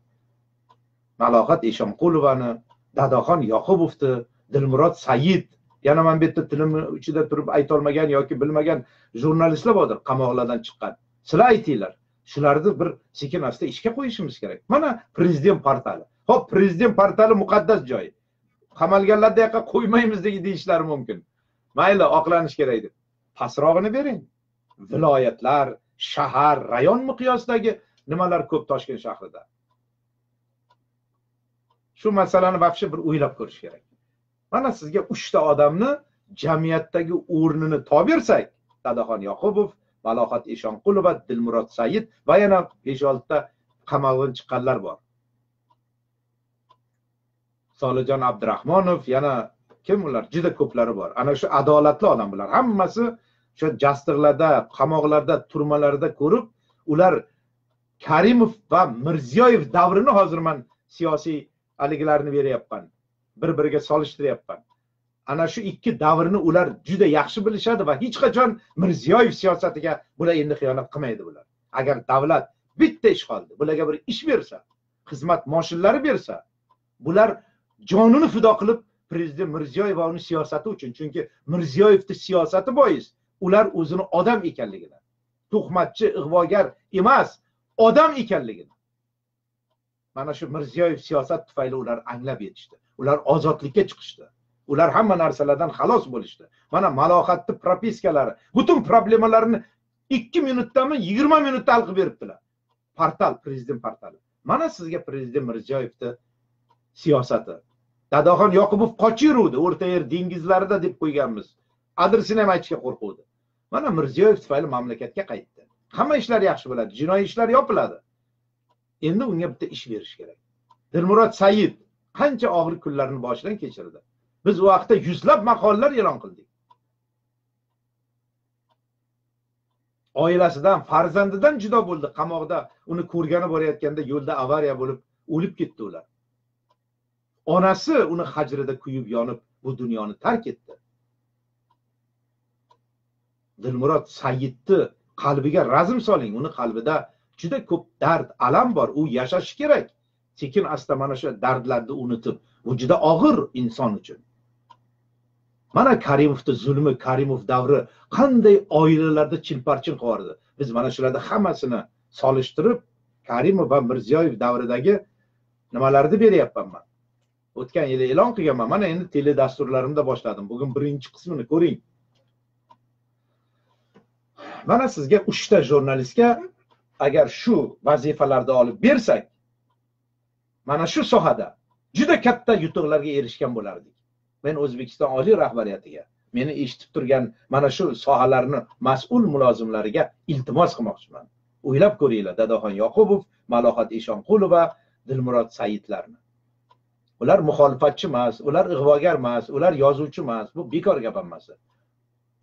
Malohat Eshonqulovani, Dadaxon Yoqubovni, Dilmurod Said, yana men bu yerda tilim ichida turib ayta olmagan yoki bilmagan jurnalistlar bordir, qamoqlardan chiqqan. Sizlar aytinglar. Shularni bir sekin asta ishga qo'yishimiz kerak. Mana prezident portali. Xo'p, prezident portali muqaddas joy. Qamalganlarni yoqqa qo'ymaymiz deyishlari mumkin. Mayli, oqlanish kerak deb. Pasrog'ini bering. Viloyatlar, shahar, rayon miqyosidagi nimalar ko'p Toshkent shahrida. Shu masalani vaqti bir o'ylab ko'rish kerak. Mana sizga 3 ta odamni jamiyatdagi o'rnini tobersak, Dadaxon Yoqubov, Malohat Eshonqulova, Dilmurod Said va yana 5-6 ta qamoqdan chiqqanlar bor. Solijon Abdurahmonov, yana kim ular? Juda ko'plari bor. Ana shu adolatli odam bular. Hammasi shu jastiqlarda, qamoqlarda, turmalarda ko'rib, ular Karimov va Mirziyoyev davrini hozir men siyosiy aligilarni beryapman. bir-biriga solishtiryapman. Ana shu ikki davrni ular juda yaxshi bilishadi va hech qachon Mirziyoyev siyosatiga bular endi xiyonat qilmaydi bular. Agar davlat bitta ish qoldi, bularga bir ish bersa, xizmat mashinalari bersa, bular jonini fido qilib prezident Mirziyoyev va uning siyosati uchun, chunki Mirziyoyevning siyosati bois ular o'zini odam ekanligini, tuhmatchi, ig'vogar emas, odam ekanligini mana shu Mirziyoyev siyosat tufayli ular anglab yetishdi. Ular ozodlikka chiqishdi. Ular hamma narsalardan xalos bo'lishdi. Mana Malohatning propiskalari, butun problemalarni 2 minutdami, 20 minutda hal qilib beribdilar. Portal, prezident portali. Mana sizga prezident Mirziyoyevning siyosati. Dadaxon Yoqubov qochiruvdi, O'rta Yer dengizlarida deb qo'yganmiz. Adresini ham aytishga qo'rquvdi. Mana Mirziyoyev tufayli mamlakatga qaytdi. Hamma ishlar yaxshi bo'ladi, jinoiy ishlar yopiladi. Endi unga bitta ish berish kerak. Dilmurod Said qancha og'ir kunlarni boshidan kechirdi. Biz u vaqtda yuzlab maqolalar e'lon qildik. Oilasidan, farzandidan judo bo'ldi, qamoqda uni ko'rgani borayotganda yo'lda avariya bo'lib o'lib ketdi ular. Onasi uni hajrida kuyib yonib bu dunyoni tark etdi. Dilmurod Saidni qalbiga razm soling, uni qalbida juda ko'p dard, alam bor. U yashashi kerak. Sekin asta mana shu dardlarni unutib, bu juda og'ir inson uchun. Mana Karimovning zulmi, Karimov davri qanday oilalarda chilparchin qildi. Biz mana shularda hammasini solishtirib, Karimov va Mirziyoyev davridagi nimalarni beryapman men. O'tgan yil e'lon qilganman. Mana endi tele dasturlarimda boshladim. Bugun birinchi qismini ko'ring. Mana sizga 3 ta jurnalistga agar shu vazifalarni olib bersak, mana shu sohada juda katta yutuqlarga erishgan bo'lardik. Men O'zbekiston oliy rahbariyatiga, meni eshitib turgan mana shu sohalarni mas'ul mulozimlariga iltimos qilmoqchiman. O'ylab ko'ringlar, Dadaxon Yoqubov, Malohat Eshonqulova, Dilmurod Saidlarni. Ular muxolifatchi emas, ular ig'vogar emas, ular yozuvchi emas, bu bekor gap emas.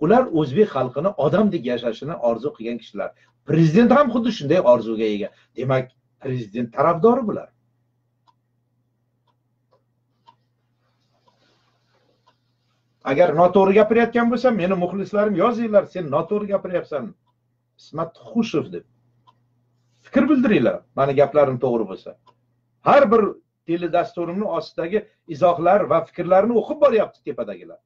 Ular o'zbek xalqini odamdek yashashini orzu qilgan kishilar. Prezident ham xuddi shunday orzuga ega. Demak, prezident tarafdori bular. Agar noto'g'ri gapirayotgan bo'lsam, meni muxlislarim yozinglar, sen noto'g'ri gapiryapsan, Ismat Xushov deb. Fikr bildiringlar, meni gaplarim to'g'ri bo'lsa. Har bir tele dasturimning ostidagi izohlar va fikrlarni o'qib boryapti tepadagilar.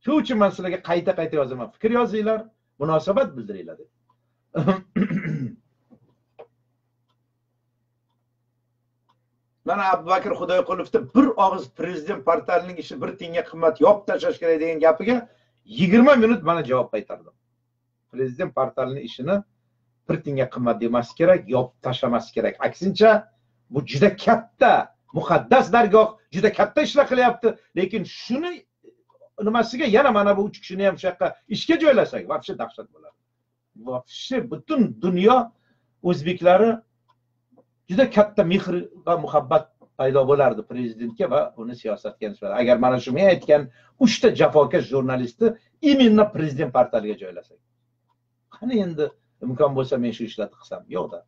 Shu uchun men sizlarga qayta yozaman. Fikr yozinglar, munosabat bildiringlar deb. Mana Abubakir Xudoyqulovning bir og'iz prezident portalining ishi 1 tiyinga qimmat yopib tashlash kerak degan gapiga 20 minut mana javob qaytardim. Prezident portalining ishini 1 tiyinga qimmat demas kerak, yopib tashlamas kerak. Aksincha, bu juda katta, muqaddas dargoh, juda katta ishlar qilyapti, lekin shuni nimasiga yana mana bu 3 kishini ham shu yoqqa ishga joylasak, vobshe dahshat bo'ladi. Vobshe butun dunyo o'zbeklari juda katta mehr va muhabbat paydo bo'lardi prezidentga va uni siyosatga nisbatan. Agar mana shu men aytgan 3 ta jafokash jurnalistni imенно prezident portaliga joylasak. Qani endi imkon bo'lsa men shu ishlarni qilsam, yo'qda.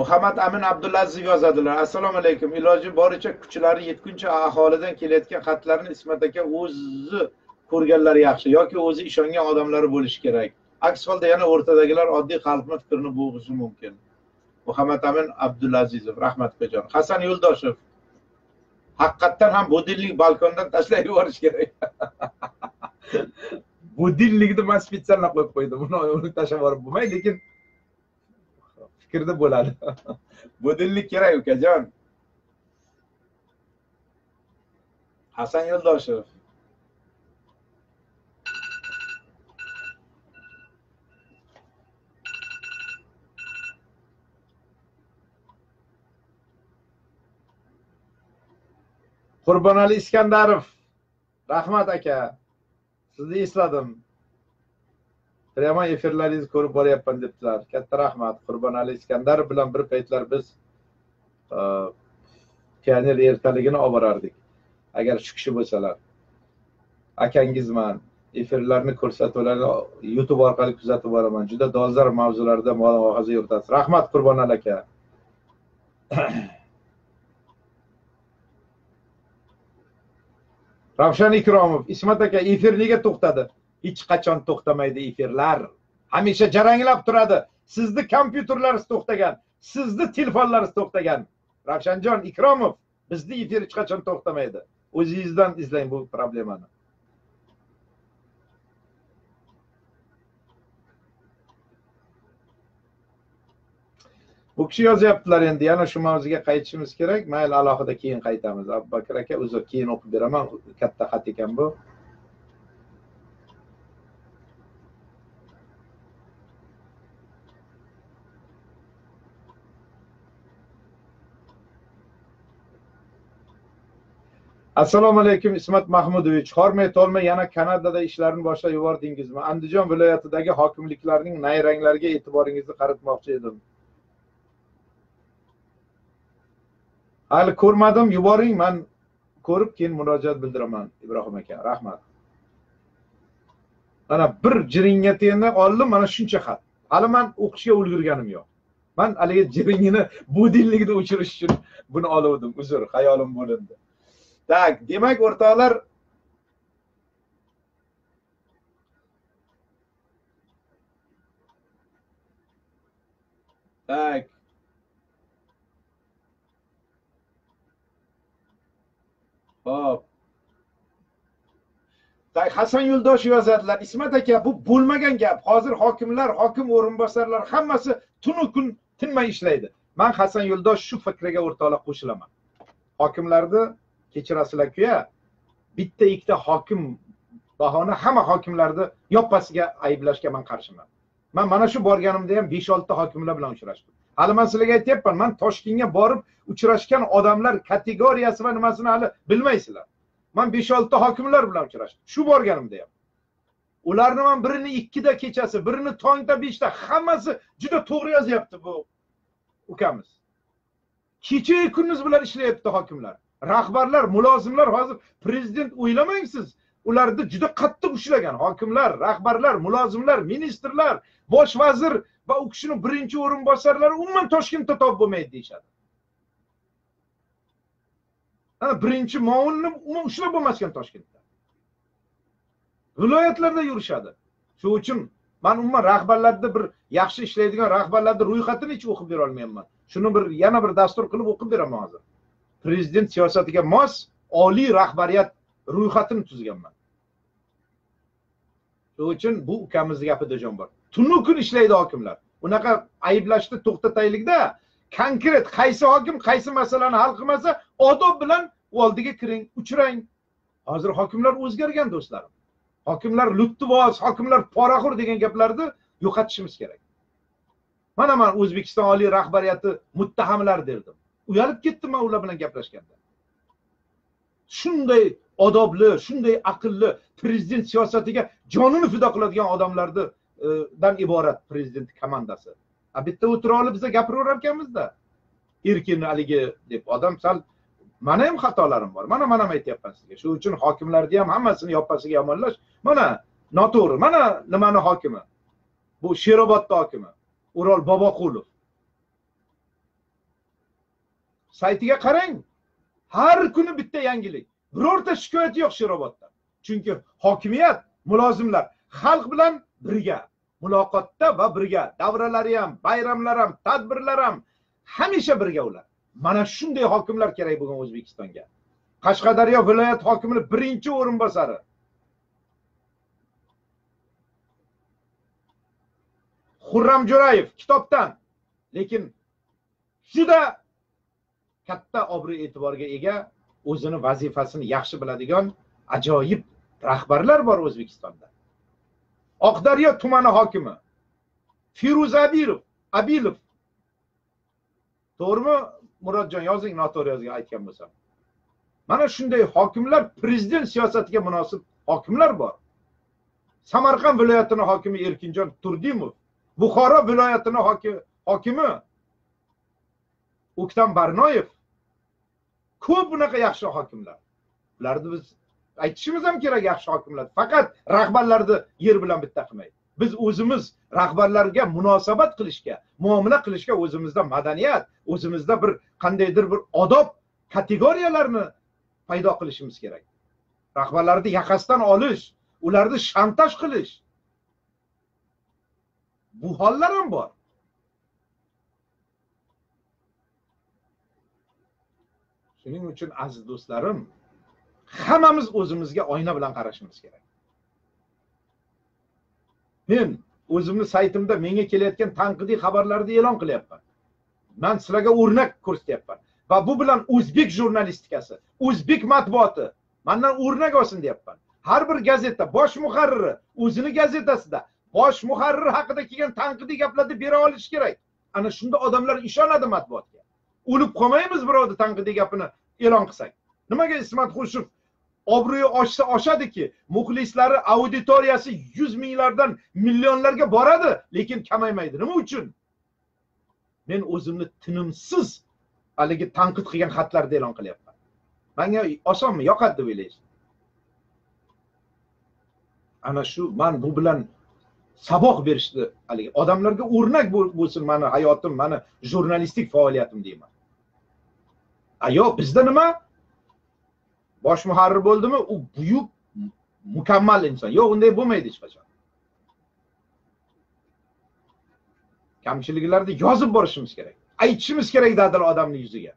Muhammad Amin Abdulaziz yozadilar. Assalomu alaykum. Iloji boricha kuchlari yetguncha aholidan kelayotgan xatlarni Ismat aka o'zi ko'rganlari yaxshi yoki o'zi ishongan odamlari bo'lishi kerak. Aks holda yana o'rtadagilar oddiy xalqning fikrini bo'g'ishi mumkin. Muhammad Amin Abdulazizov, rahmat qo'yjon. Hasan Yo'ldoshev. Haqiqatan ham budillik balkondan tashlab yuborish kerak. Budillikni men spesial qo'yib qo'ydim. Uni tashlab yuborib bo'lmaydi, lekin fikrda bo'ladi. Budillik kerak ukajon. Hasan Yo'ldoshev. Qurbonali Iskandarov, rahmat aka. Sizni esladim. Prema efirlaringizni ko'rib boryapman debdilar. Katta rahmat. Qurbonali Iskandarov bilan bir paytlar biz pioner ertaligini olib borardik. Agar shu kishi bo'lsalar. Akangizman. efirlarni ko'rsatuvlarni YouTube orqali kuzatib boraman. Juda dolzarb mavzularda mulohaza yuritasiz. Rahmat Qurbonali aka. Ravshan Ikromov, Ismat aka, efir nega to'xtadi? Hech qachon to'xtamaydi efirlar. Hamisha jaranglab turadi. Sizni kompyuterlaringiz to'xtagan, sizni telefonlaringiz to'xtagan. Ravshanjon Ikromov, bizni efir hech qachon to'xtamaydi. O'zingizdan izlang bu problemani. Bu kishi yozyaptilar, endi yana shu mavzuga qaytishimiz kerak. Mayli, alohida keyin qaytamiz. Abubakir aka, uzr, keyin o'qib beraman. Katta xat ekan bu. Assalomu alaykum Ismat Mahmudovich. Hormay tolmay yana Kanadada ishlarni boshlab yubordingizmi? Andijon viloyatidagi hokimliklarning nayranglariga e'tiboringizni qaratmoqchi edim. Hali ko'rmadim, yuboring, men ko'rib keyin murojaat bildiraman Ibrohim aka. Rahmat. Mana bir jiringga tengni oldim, mana shuncha xat. Hali men o'qishga ulgurganim yo'q. Men haligi jiringini budilligini o'chirish uchun buni oldim. Uzr, xayolim bo'lindi. Tak, demak o'rtoqlar, tak. Hop. Tak, Hasan Yo'ldoshev yozadilar. Ismat aka, bu bo'lmagan gap. Hozir hokimlar, hokim o'rinbosarlar hammasi tunu kun tinmay ishlaydi. Men Hasan Yo'ldoshev shu fikriga o'rtoqlar qo'shilaman. Hokimlarni kechirasizlar-ku-ya, bitta ikkita hokim bahona hamma hokimlarni yoppasiga ayblashga men qarshiman. Men mana shu borganimda ham 5-6 ta hokimlar bilan uchrashdim. Hali men sizlarga aytyapman, men Toshkentga borib uchrashgan odamlar kategoriyasi va nimasini hali bilmaysizlar. Men 5-6 ta hokimlar bilan uchrashdim. Shu borganimda ham. Ularni men birini 2 da kechasi, birini tongda 5 ta, hammasi juda to'g'ri yozyapti bu ukamiz. Kecha kunduz bilan ishlayapti hokimlar. Rahbarlar, mulozimlar hozir prezident o'ylamang siz. Ularni juda qattiq ushlagan hokimlar, rahbarlar, mulozimlar, ministrlar, bosh vazir va u kishining birinchi o'rinbosarlari umuman Toshkentda top bo'lmaydi deyshadi. Ana birinchi muavvinni umuman ushlab bo'lmaskan Toshkentda. Viloyatlarda yurishadi. Shuning uchun men umuman rahbarlarni bir yaxshi ishlaydigan rahbarlarni ro'yxatini hech o'qib bera olmayman. Shuni yana bir dastur qilib o'qib beraman hozir. Prezident siyosatiga mos oliy rahbariyat ro'yxatini tuzganman. Shuning uchun bu ukamizning gapida jon bor. Tunu kun ishlaydi hokimlar. Unaqa ayblashni to'xtataylik-da. Konkret qaysi hokim qaysi masalani hal qilmasa, odob bilan oldiga kiring, uchrang. Hozir hokimlar o'zgargan do'stlarim. Hokimlar lutvoz, hokimlar poraxo'r degan gaplarni yo'qotishimiz kerak. Mana men O'zbekiston oliy rahbariyati muttahamlar derdim. Uyalib ketdim men ular bilan gaplashganda. Shunday odobli, shunday aqlli prezident siyosatiga jonini fido qiladigan odamlardan iborat prezident komandasi. Bitta o'tira olib biza gapiraverar ekanmiz-da. Erkin haligi deb odam sal mana ham xatolarim bor. Mana ham aytyapman sizga. Shuning uchun hokimlarni ham hammasini yoppasiga yomonlash mana noto'g'ri. Mana nimani hokimi? Bu Sherobodda hokimi O'rol Boboqulov. Saytiga qarang. Har kuni bitta yangilik. Birorta shikoyat yo'q Sherobodda. Chunki hokimiyat, mulozimlar xalq bilan birga, muloqotda va birga, davralari ham, bayramlar ham, tadbirlar ham hamisha birga ular. Mana shunday hokimlar kerak bo'lgan O'zbekistonga. Qashqadaryo viloyat hokimining birinchi o'rinbosari Xurram Jo'rayev kitobdan, lekin juda katta obro' e'tiborga ega, o'zini vazifasini yaxshi biladigan ajoyib rahbarlar bor O'zbekistonda. Oqdaryo tumani hokimi Firuza Abilov. To'g'rimi Murodjon, yozing, noto'g'ri yozgan aytgan bo'lsam. Mana shunday hokimlar, prezident siyosatiga munosib hokimlar bor. Samarqand viloyatining hokimi Erkinjon Turdimov, Buxoro viloyatining hokimi O'ktam Barnoyev. Ko'p bunaqa yaxshi hokimlar. Ularni biz aytishimiz ham kerak yaxshi hokimlar. Faqat rahbarlarni yer bilan bitta qilmaydi. Biz o'zimiz rahbarlarga munosabat qilishga, muomala qilishga o'zimizda madaniyat, o'zimizda bir qandaydir bir odob kategoriyalarni paydo qilishimiz kerak. Rahbarlarni yaqasdan olish, ularni shantaj qilish. Bu hollar ham bor. Shuning uchun aziz do'stlarim, hammamiz o'zimizga oyna bilan qarashimiz kerak. Men o'zimni saytimda menga kelayotgan tanqidiy xabarlarni e'lon qilyapman. Men sizlarga o'rnak ko'rsatyapman. Va bu bilan o'zbek jurnalistikasi, o'zbek matbuoti mendan o'rnak olsin deyapman. Har bir gazeta bosh muharriri o'zini gazetasida bosh muharrir haqida kelgan tanqidiy gaplarni bera olish kerak. Ana shunda odamlar ishonadi matbuotga. O'lib qolmaymiz birovni tanqidiy gapini e'lon qilsak. Nimaga Ismat Xushev obro'yi oshsa oshadiki, muxlislari, auditoriyasi 100 minglardan millionlarga boradi, lekin kamaymaydi. Nima uchun? Men o'zimni tinimsiz haligi tanqid qilgan xatlarni e'lon qilyapman. Menga osonmi, yoqadi deb o'ylaysiz? Ana shu men bu bilan saboq berishdi, haligi odamlarga o'rnak bo'lsin meni hayotim, meni jurnalistik faoliyatim deyman. Ayo, bizda nima? Bosh muharrir bo'ldimi, u buyuk, mukammal inson. Yo'q, unday bo'lmaydi hech qachon. Kamchiliklarni yozib borishimiz kerak. Aytishimiz kerak dadil odamning yuziga.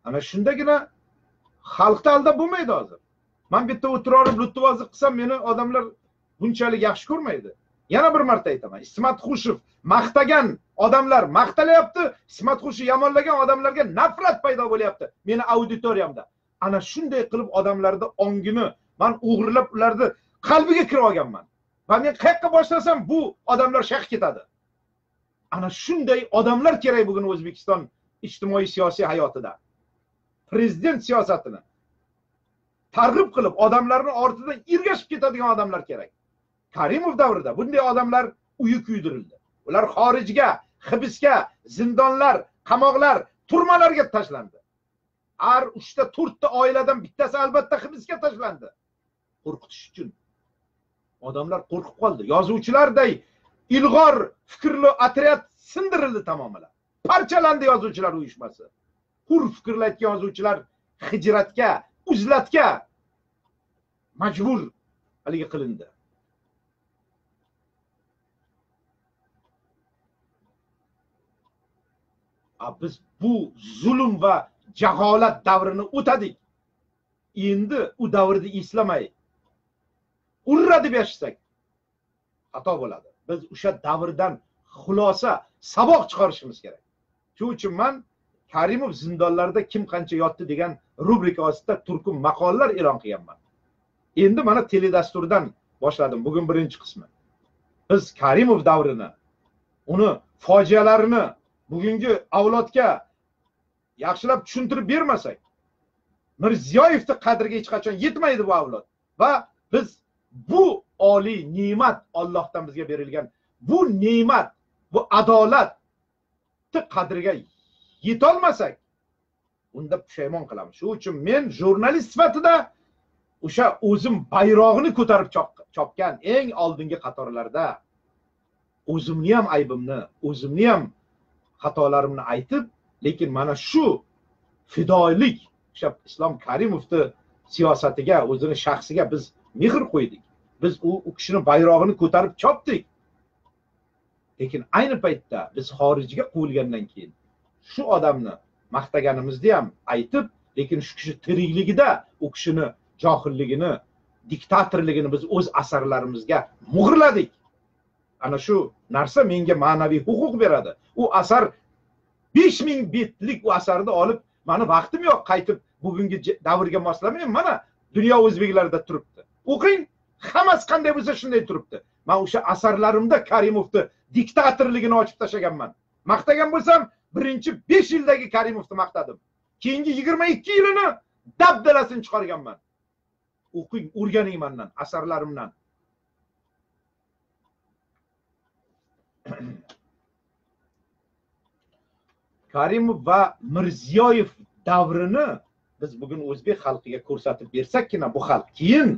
Ana shundagina xalqni aldab bo'lmaydi hozir. Men bitta o'tirib luttuvozlik qilsam, meni odamlar bunchalik yaxshi ko'rmaydi. Yana bir marta aytaman, Ismat Xushev maqtagan odamlar maqtalayapti, Ismat Xushev yomonlagan odamlarga nafrat paydo bo'lyapti meni auditoriyamda. Ana shunday qilib odamlarning ongini men o'g'irlab ularni qalbiga kirib olganman. Va men qayerga boshlasam bu odamlar shaq ketadi. Ana shunday odamlar kerak bugun O'zbekiston ijtimoiy siyosiy hayotida. Prezident siyosatini targ'ib qilib odamlarning ortidan ergashib ketadigan odamlar kerak. Karimov davrida bunday odamlar uyi kuydirildi. Ular xorijga, hibsga, zindonlar, qamoqlar, turmalarga tashlandi. Har 3 ta 4 ta oiladan bittasi albatta hibsga tashlandi. Qo'rqitish uchun. Odamlar qo'rqib qoldi. Yozuvchilarday ilg'or fikrli otryad sindirildi tamoman. Parchalandi yozuvchilar uyushmasi. Hur fikrlayotgan yozuvchilar hijratga, uzlatga majbur haligi qilindi. Biz bu zulm va jaholat davrini o'tadik. Endi u davrni eslamay urra deb yashasak xato bo'ladi. Biz o'sha davrdan xulosa, saboq chiqarishimiz kerak. Shuning uchun men Karimov zindonlarda kim qancha yotdi degan rubrika ostida turkum maqolalar e'lon qilganman. Endi mana teledasturdan boshladim bugun birinchi qismi. Biz Karimov davrini, uni fojialarini bugungi avlodga yaxshilab tushuntirib bermasak, Mirziyoyevning qadriga hech qachon yetmaydi bu avlod. Va biz bu oliy ne'mat, Allohdan bizga berilgan bu ne'mat, bu adolatni qadriga yetolmasak, unda pushaymon qilamiz. Shuning uchun men jurnalist sifatida o'sha o'zim bayrog'ini ko'tarib chopgan eng oldingi qatorlarda o'zimni ham aybimni, o'zimni ham xatolarimni aytib, lekin mana shu fidoilik, o'sha Islom Karimovning siyosatiga, o'zini shaxsiga biz mehr qo'ydik. Biz u kishini bayrog'ini ko'tarib chopdik. Lekin ayni paytda biz xorijga qo'yilgandan keyin shu odamni maqtaganimizni ham aytib, lekin shu kishi tirikligida u kishini johilligini, diktatorligini biz o'z asarlarimizga muhrladik. Ana shu narsa menga ma'naviy huquq beradi. U asar 5000 betlik u asarni olib, meni vaqtim yo'q qaytib bugungi davrga moslamayman. Mana dunyo o'zbeklarida turibdi. O'qing, hammasi qanday bo'lsa shunday turibdi. Men o'sha asarlarimda Karimovni diktatorligini ochib tashlaganman. Maqtagan bo'lsam, birinchi 5 yildagi Karimovni maqtadim. Keyingi 22 yilini dabdalasini chiqarganman. O'qing, o'rganing mendan, asarlarimdan. Karimov va Mirziyoyev davrini biz bugun o'zbek xalqiga ko'rsatib bersakkina bu xalq keyin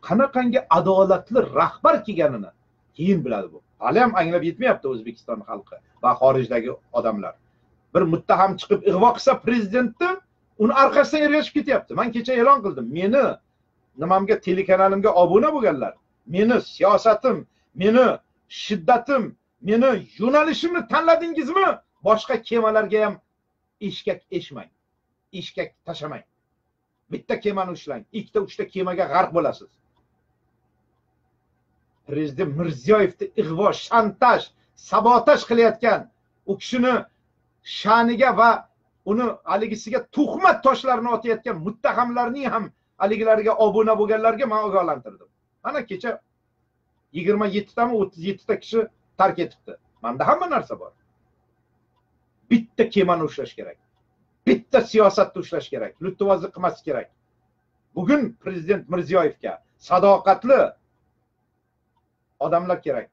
qanaqangi adolatli rahbar kelganini keyin biladi. Bu hali ham anglab yetmayapti O'zbekiston xalqi va xorijdagi odamlar. Bir muttaham chiqib ig'vo qilsa prezidentni, uni orqasidan ergashib ketyapti. Men kecha e'lon qildim, meni nimamga, telekanalimga obuna bo'lganlar, meni siyosatim, meni shiddatim, meni yo'nalishimni tanladingizmi? Boshqa kemalarga ham eshkak eshmang, eshkak tashamang. Bitta kemani ushlang, ikkita, uchta kemaga g'arq bo'lasiz. Prezident Mirziyoyevni ig'vo, shantaj, sabotaj qilayotgan u kishini sha'niga va uni haligisiga tuhmat toshlarini otayotgan muttahamlarning ham haligilarga obuna bo'lganlarga men ogohlantirdim. Mana kecha 27 tami 37 ta kishi tark etibdi. Menda hamma narsa bor. Bitta kemani ushlash kerak. Bitta siyosatni ushlash kerak. Luttuvozlik qilmas kerak. Bugun prezident Mirziyoyevga sadoqatli odamlar kerak.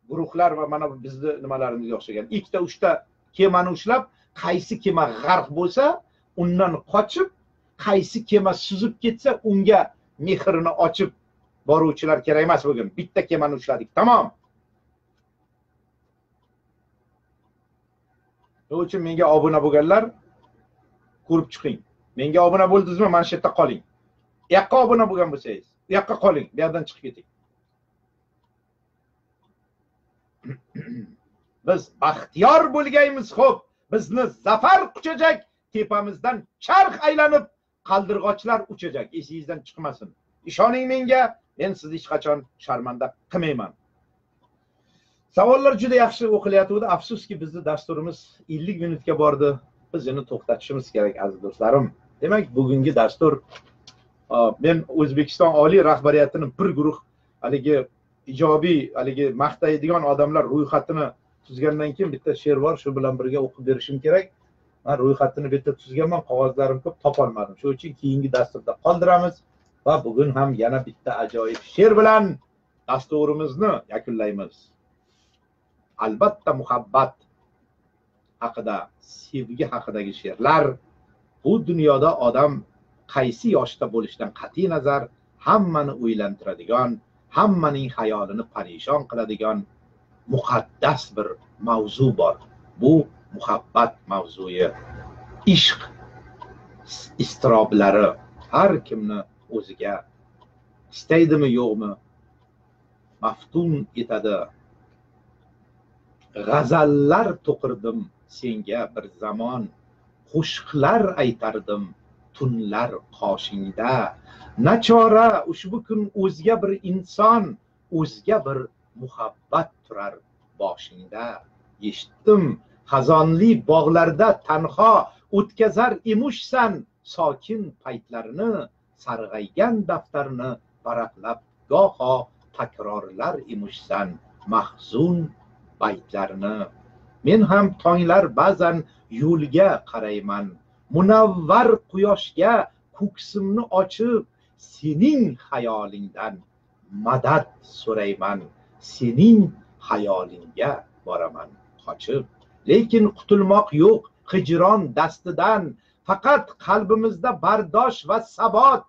Guruhlar va mana bu bizni nimalarimizga o'xshagan. Ikkita, uchta kemani ushlab, qaysi kema g'arq bo'lsa, undan qochib, qaysi kema suzib ketsa, unga mehrini ochib boruvchilar kerak emas bugun. Bitta kemani ushladik, tamom. Shuning uchun menga obuna bo'lganlar ko'rib chiqing. Menga obuna bo'ldingizmi? Mana shu yerda qoling. Bu yoqqa obuna bo'lgan bo'lsangiz, bu yoqqa qoling, bu yerdan chiqib keting. Biz baxtiyor bo'lgaymiz, xo'p. Bizni zafar quchajak, tepamizdan charx aylanib, qaldirg'ochlar uchajak. Esingizdan chiqmasin. Ishoning menga, men sizni hech qachon sharmanda qilmayman. Savollar juda yaxshi o'qilyapti. Afsuski bizni dasturimiz 50 minutga bordi. Biz uni to'xtatishimiz kerak aziz do'stlarim. Demak, bugungi dastur men O'zbekiston oliy rahbariyatining bir guruh haligi ijobiy, haligi maqtaydigan odamlar ro'yxatini tuzgandan keyin bitta she'r bor, shu bilan birga o'qib berishim kerak. Men ro'yxatini bitta tuzganman, qog'ozlarim ko'p topolmadim. Shuning uchun keyingi dasturda qoldiramiz va bugun ham yana bitta ajoyib she'r bilan dasturimizni yakunlaymiz. Albatta muhabbat haqida, sevgi haqidagi she'rlar. Bu dunyoda odam qaysi yoshda bo'lishidan qat'iy nazar hammani o'ylantiradigan, hammaning xayolini parishon qiladigan muqaddas bir mavzu bor. Bu muhabbat mavzuyi. Ishq istiroblari har kimni o'ziga istaydimi yo'qmi maftun etadi. G'azallar to'qirdim senga bir zamon, qo'shiqlar aytardim tunlar qoshingda. Nachora ushbu kun o'zga bir inson, o'zga bir muhabbat turar boshingda. Eshitdim xazonli bog'larda tanho o'tkazar emushsan sokin paytlarini, sarg'aygan daftarni varaqlab goho takrorlar emushsan mahzun baytlarni. Men ham tonglar ba'zan yo'lga qarayman, munavvar quyoshga ko'ksimni ochib, sening xayolingdan madad so'rayman, sening xayolingga boraman qochib. Lekin qutulmoq yo'q hijron dastidan, faqat qalbimizda bardosh va sabot.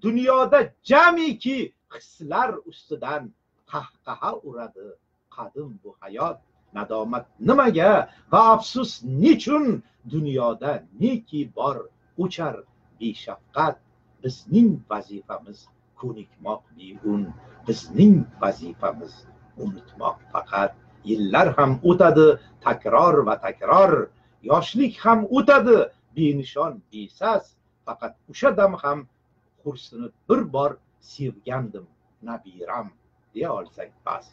Dunyoda jamiki hislar ustidan qahqaha uradi qadim bu hayot. Nadomat nimaga va afsus nechun, dunyoda neki bor o'char beshafqat. Bizning vazifamiz ko'nikmoq beun, bizning vazifamiz unutmoq faqat. Yillar ham o'tadi takror va takror, yoshlik ham o'tadi benishon besas, faqat o'sha dam ham xursinib bir bor sevgandim nabiram deya olsak bas.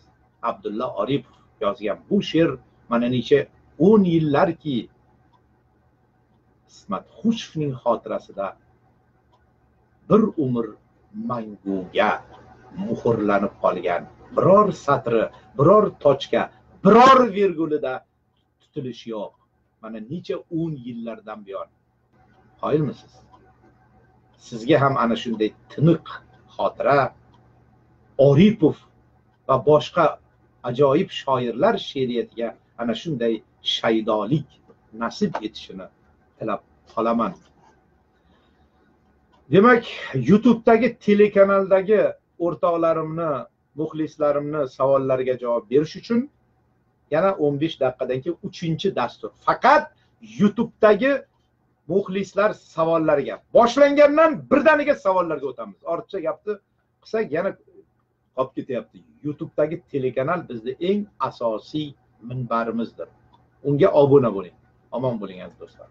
Abdulla Oripov yozgan bu she'r mana necha 10 yillarki Ismat Xushevning xotirasida bir umr manguga muhrlanib qolgan. Biror satri, biror tochka, biror virgulida tutilish yo'q. Mana necha 10 yillardan buyon. Qoyilmisiz? Sizga ham ana shunday tiniq xotira Oripov va boshqa ajoyib shoirlar she'riyatiga ana shunday shaydolik nasib etishini tilab qolaman. Demak, YouTube'dagi telekanaldagi o'rtoqlarimni, muxlislarimni savollariga javob berish uchun yana 15 daqiqadan keyin 3-dastur. Faqat YouTube'dagi muxlislar savollariga boshlangandan birdaniga savollarga o'tamiz. Ortiqcha gapni qilsak yana qolib ketyapti. YouTube'dagi telekanal bizning eng asosiy minbarimizdir. Unga obuna bo'ling. Omon bo'ling aziz do'stlar.